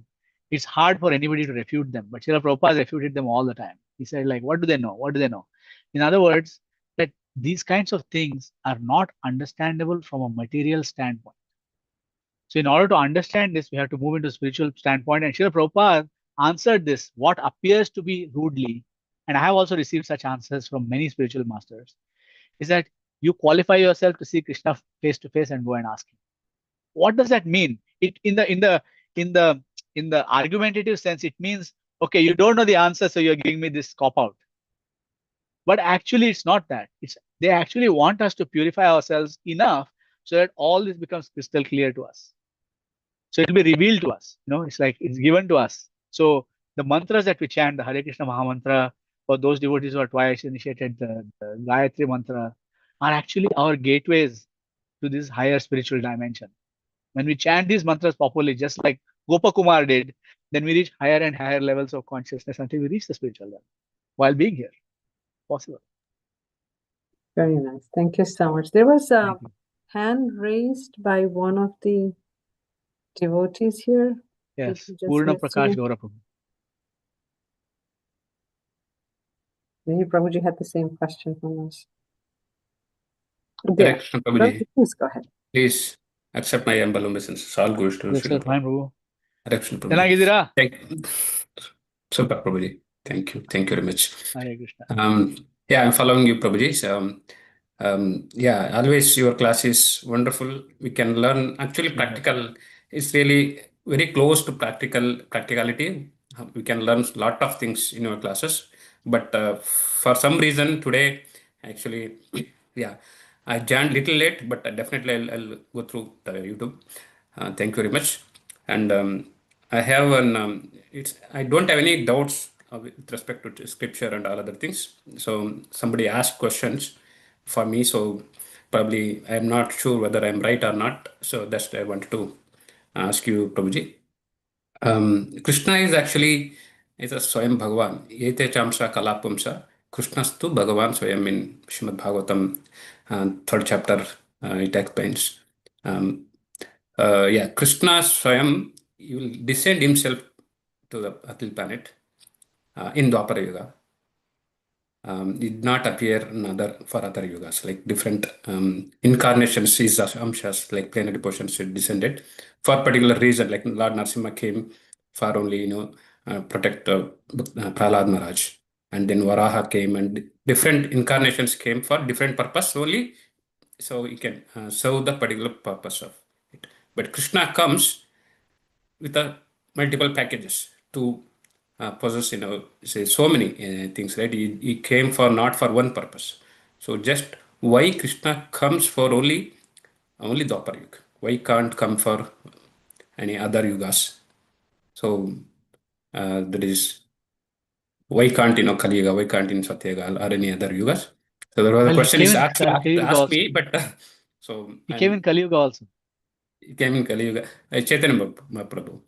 it's hard for anybody to refute them. But Srila Prabhupada refuted them all the time. He said, like, what do they know? What do they know? In other words, that these kinds of things are not understandable from a material standpoint. So in order to understand this, we have to move into spiritual standpoint. And Srila Prabhupada answered this, what appears to be rudely, and I have also received such answers from many spiritual masters, is that you qualify yourself to see Krishna face to face and go and ask him. What does that mean? It in the argumentative sense, it means, okay, you don't know the answer, so you're giving me this cop out. But actually, it's not that. They actually want us to purify ourselves enough so that all this becomes crystal clear to us. So it'll be revealed to us. It's like it's given to us. So the mantras that we chant, the Hare Krishna Mahamantra, for those devotees who are twice initiated, the Gayatri Mantra, are actually our gateways to this higher spiritual dimension. When we chant these mantras properly, just like Gopakumar did, then we reach higher and higher levels of consciousness until we reach the spiritual level while being here. Possible. Very nice. Thank you so much. There was a Thank you. hand raised by one of the devotees here. Did Yes, we just Purna miss Prakash you? Gaura Prabhu. Maybe Prabhuji had the same question from us. Correct, Prabhuji. Please go ahead. Please accept my humble obeisances. All goes to Yes, sir. Srila Fine, Prabhu. Direction, Prabhuji. ಚೆನ್ನಾಗಿದ್ದೀರಾ? Super, Prabhuji. Thank you. Thank you very much. Hare Krishna. Yeah, I'm following you, Prabhuji. Yeah, always your class is wonderful. We can learn actually practical. It's really very close to practicality. We can learn a lot of things in your classes. But for some reason today, actually, yeah, I joined little late, but definitely I'll go through the YouTube. Thank you very much. And I have I don't have any doubts with respect to scripture and all other things. So somebody asked questions for me, so probably I'm not sure whether I'm right or not. So that's I wanted to ask you, Prabhuji. Krishna is actually is a Swayam Bhagavan. Yete Chamsa Kalapumsa. Krishnastu Bhagavan Swayam in Srimad Bhagavatam, third chapter, it explains. Yeah, Krishna Swayam, he will descend himself to the Atil planet in Dwapara Yuga. Did not appear for other yugas, like different incarnations, is amshas, like plenary portions descended for particular reason, like Lord Narasimha came for only, protect Prahlad Maharaj. And then Varaha came and different incarnations came for different purpose only. So you can serve the particular purpose of it. But Krishna comes with a multiple packages to possess, say so many things, right? He came for not for one purpose. So just why Krishna comes for only Dwapar Yuga? Why can't come for any other yugas? So that is why can't Kali Yuga? Why can't in Satya Yuga or any other yugas? So there was a Well, he question came is in actually Kali Yuga asked also. me, but so He came in Kali Yuga also. he came in Kali Yuga. Chaitanya Mahaprabhu.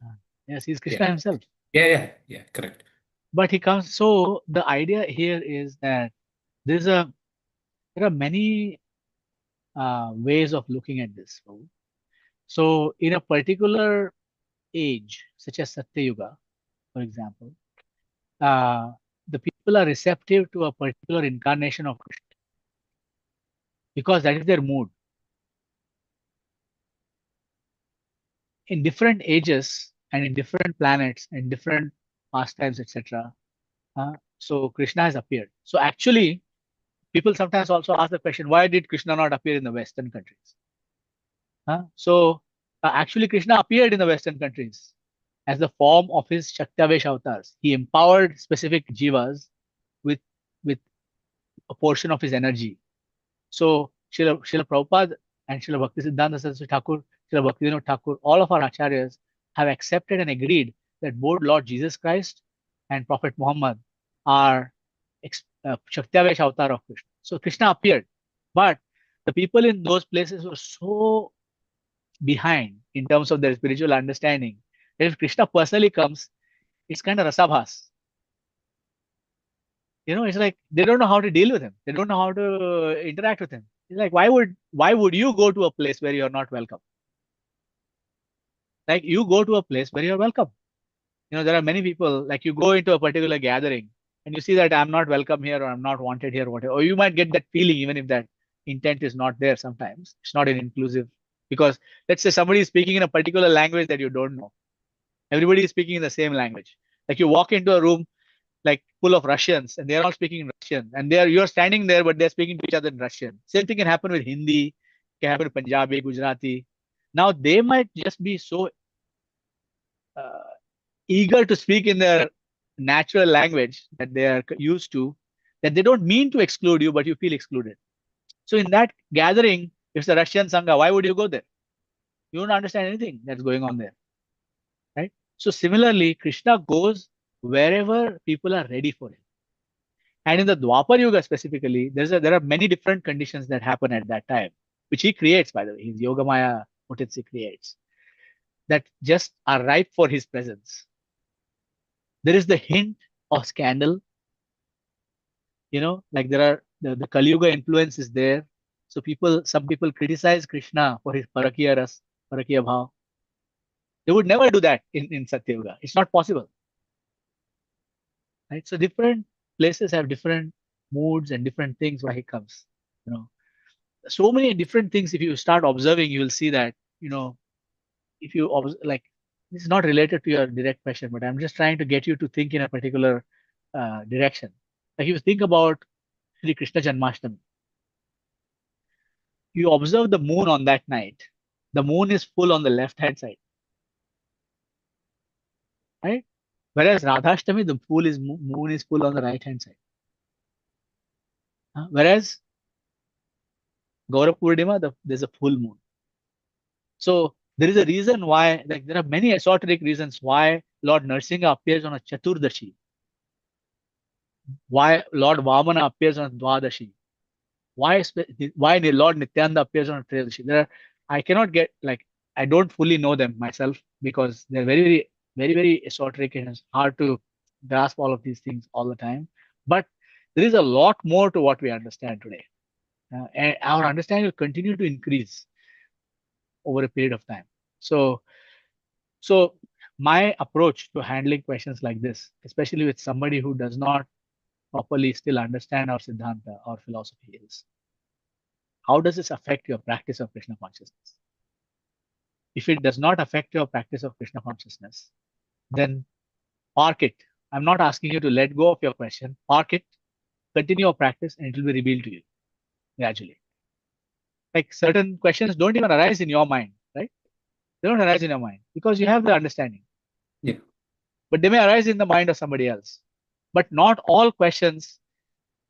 Yes, he's Krishna himself. Yeah, correct. But he comes. So the idea here is that there are many ways of looking at this. So in a particular age, such as Satya Yuga, for example, the people are receptive to a particular incarnation of Krishna because that is their mood. In different ages and in different planets and different pastimes, etc. So Krishna has appeared. So actually, people sometimes also ask the question, why did Krishna not appear in the Western countries? So actually, Krishna appeared in the Western countries as the form of his Shaktavesh avatars. He empowered specific jivas with a portion of his energy. So Srila Prabhupada and Srila Bhaktisiddhanta Saraswati Thakur, Srila Bhaktivinoda Thakur, all of our acharyas have accepted and agreed that both Lord Jesus Christ and Prophet Muhammad are Shaktavesh avatar of Krishna. So Krishna appeared, but the people in those places were so behind in terms of their spiritual understanding that if Krishna personally comes, it's kind of rasabhas. It's like they don't know how to deal with him. They don't know how to interact with him. It's like, why would you go to a place where you're not welcome? Like, you go to a place where you're welcome. There are many people, like, you go into a particular gathering and you see that I'm not welcome here or I'm not wanted here, whatever. Or you might get that feeling even if that intent is not there sometimes. It's not an inclusive. Because let's say somebody is speaking in a particular language that you don't know. Everybody is speaking in the same language. Like, you walk into a room like full of Russians and they're all speaking Russian and you're standing there, but they're speaking to each other in Russian. Same thing can happen with Hindi, can happen with Punjabi, Gujarati. Now they might just be so eager to speak in their natural language that they are used to, that they don't mean to exclude you, but you feel excluded. So in that gathering, if it's a Russian Sangha, why would you go there? You don't understand anything that's going on there, right? So similarly, Krishna goes wherever people are ready for him. And in the Dwapar Yuga specifically, there are many different conditions that happen at that time, which he creates, by the way. His Yogamaya potency creates, that just are ripe for his presence. There is the hint of scandal. Like there the Kali Yuga influence is there. So some people criticize Krishna for his Parakiya Ras, Parakiya Bhav. They would never do that in Satya Yuga. It's not possible. Right? So different places have different moods and different things why he comes. So many different things. If you start observing, you will see that, if you like, this is not related to your direct question, but I'm just trying to get you to think in a particular direction. Like if you think about Sri Krishna Janmashtami, you observe the moon on that night. The moon is full on the left-hand side, right? Whereas Radhashtami, the moon is full on the right-hand side. Whereas Gaura Purnima, there's a full moon. So there is a reason why, like there are many esoteric reasons why Lord Nrsimha appears on a Chaturdashi, why Lord Vamana appears on a Dwadashi, why Lord Nityananda appears on a Trayadashi. I cannot get, like, I don't fully know them myself because they're very, very, very, very esoteric and it's hard to grasp all of these things all the time. But there is a lot more to what we understand today. And our understanding will continue to increase over a period of time. So my approach to handling questions like this, especially with somebody who does not properly still understand our Siddhanta or philosophy, is how does this affect your practice of Krishna consciousness? If it does not affect your practice of Krishna consciousness, then park it. I'm not asking you to let go of your question. Park it, continue your practice, and it will be revealed to you gradually. Like certain questions don't even arise in your mind, right? They don't arise in your mind because you have the understanding. Yeah. But they may arise in the mind of somebody else. But not all questions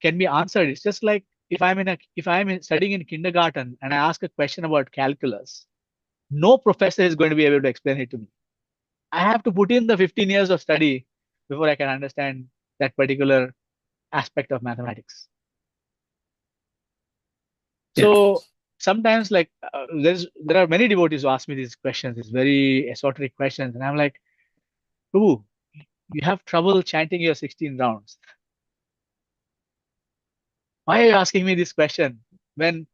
can be answered. It's just like if I'm studying in kindergarten and I ask a question about calculus, no professor is going to be able to explain it to me. I have to put in the 15 years of study before I can understand that particular aspect of mathematics. So sometimes, like, there are many devotees who ask me these questions, these very esoteric questions, and I'm like, Prabhu, you have trouble chanting your 16 rounds. Why are you asking me this question when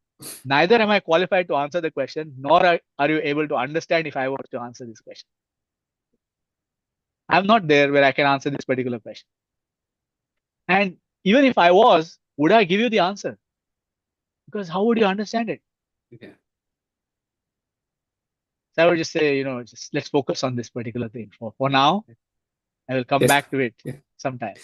neither am I qualified to answer the question, nor are you able to understand if I was to answer this question? I'm not there where I can answer this particular question. And even if I was, would I give you the answer? Because how would you understand it? Yeah. So I would just say, just let's focus on this particular thing. For now, I will come back to it sometime.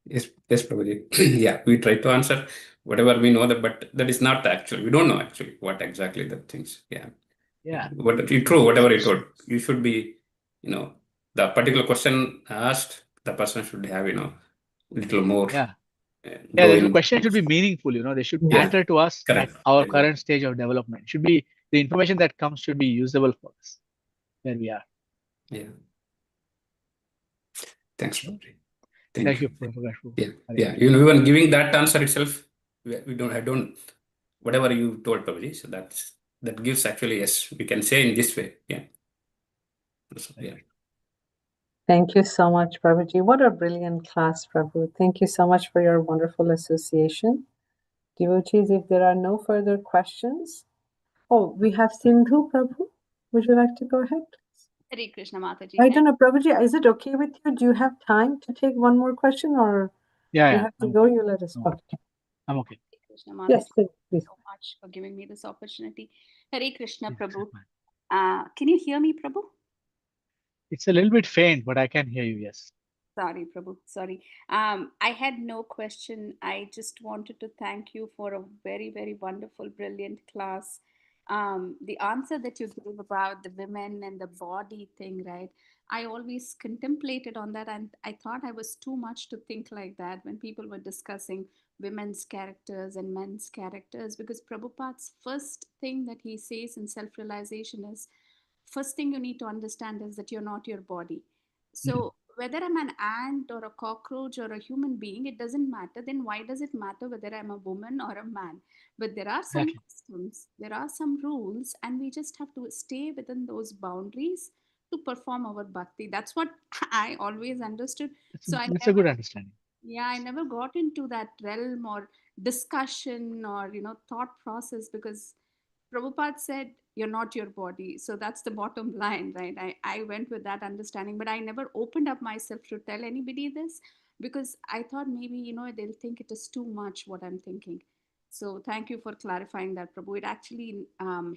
Yes, Prabhuji. Yeah, we try to answer whatever we know, but that is not actually, we don't know actually what exactly the things. Yeah. Yeah. True, whatever you told. You should be, the particular question asked, the person should have, little more. Yeah. The question should be meaningful, they should matter to us at our current stage of development. Should be the information that comes should be usable for us where we are. Yeah. Thanks, Prabhuji. Thank you, Prabhu. Yeah. Even giving that answer itself, I don't, whatever you told, Prabhuji, so that gives actually, yes, we can say in this way. Yeah. So, yeah. Thank you so much, Prabhuji. What a brilliant class, Prabhu. Thank you so much for your wonderful association. Devotees, if there are no further questions. Oh, we have Sindhu, Prabhu. Would you like to go ahead? Hare Krishna, Mataji. I don't know, Prabhuji, is it okay with you? Do you have time to take one more question or you have to go? You let us know. Okay. I'm okay. Hare Krishna, Mataji. Yes, please. Thank you so much for giving me this opportunity. Hare Krishna, Prabhu. Can you hear me, Prabhu? It's a little bit faint, but I can hear you, yes. Sorry, Prabhu. Sorry. I had no question. I just wanted to thank you for a very, very wonderful, brilliant class. The answer that you gave about the women and the body thing, right? I always contemplated on that, and I thought I was too much to think like that when people were discussing women's characters and men's characters, because Prabhupada's first thing that he says in self-realization is, first thing you need to understand is that you're not your body. So whether I'm an ant or a cockroach or a human being, it doesn't matter. Then why does it matter whether I'm a woman or a man? But there are some customs, there are some rules, and we just have to stay within those boundaries to perform our bhakti. That's what I always understood. That's a good understanding. Yeah, I never got into that realm or discussion or thought process, because Prabhupada said you're not your body. So that's the bottom line, right? I went with that understanding, but I never opened up myself to tell anybody this, because I thought maybe they'll think it is too much what I'm thinking. So thank you for clarifying that, Prabhu. It actually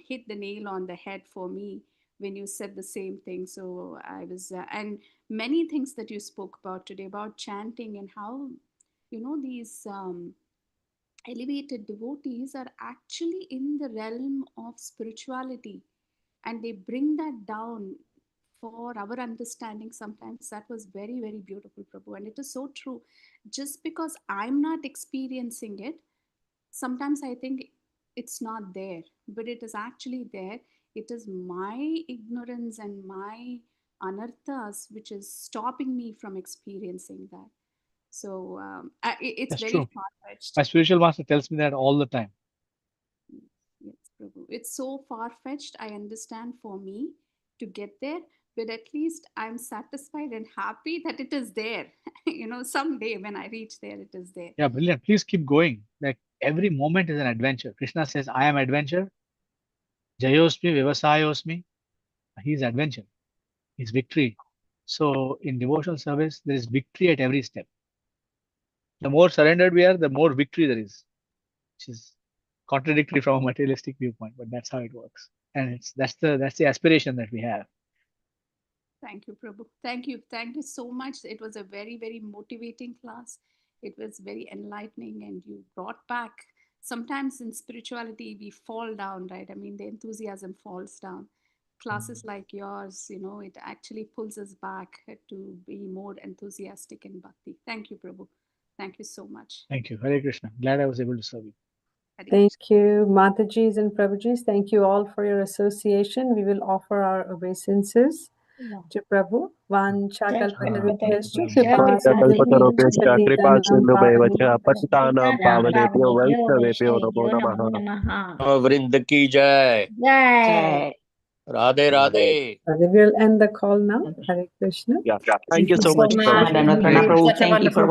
hit the nail on the head for me when you said the same thing. So I was, and many things that you spoke about today about chanting and how, these elevated devotees are actually in the realm of spirituality, and they bring that down for our understanding. Sometimes that was very, very beautiful, Prabhu. And it is so true. Just because I'm not experiencing it, sometimes I think it's not there, but it is actually there. It is my ignorance and my anarthas which is stopping me from experiencing that. So it's That's very true. far-fetched. My spiritual master tells me that all the time. Yes, Prabhu. It's so far-fetched, I understand, for me to get there, but at least I'm satisfied and happy that it is there. Someday when I reach there, it is there. Yeah, brilliant. Please keep going. Like every moment is an adventure. Krishna says, I am adventure. Jayosmi, Vivasayosmi. He's adventure. He's victory. So in devotional service, there is victory at every step. The more surrendered we are, the more victory there is, which is contradictory from a materialistic viewpoint, but that's how it works. And that's the aspiration that we have. Thank you, Prabhu. Thank you. Thank you so much. It was a very, very motivating class. It was very enlightening, and you brought back. Sometimes in spirituality, we fall down, right? I mean, the enthusiasm falls down. Classes like yours, it actually pulls us back to be more enthusiastic in bhakti. Thank you, Prabhu. Thank you so much. Thank you. Hare Krishna. Glad I was able to serve you. Thank you, Matajis and Prabhujis. Thank you all for your association. We will offer our obeisances to Prabhu. Vanchakalpatarubhyascha Kalpatarubhyascha kripasinubhyascha कृपासिन्धु patitanam भैवच पतितानां पावनेभ्यो वैष्णवेभ्यो नमो नमः। वृंद की जय Jai. Radhe Radhe We'll end the call now. Hare Krishna. Yeah. Thank you Thank you so so much, much. Prabhuji. Prabhu. Thank you for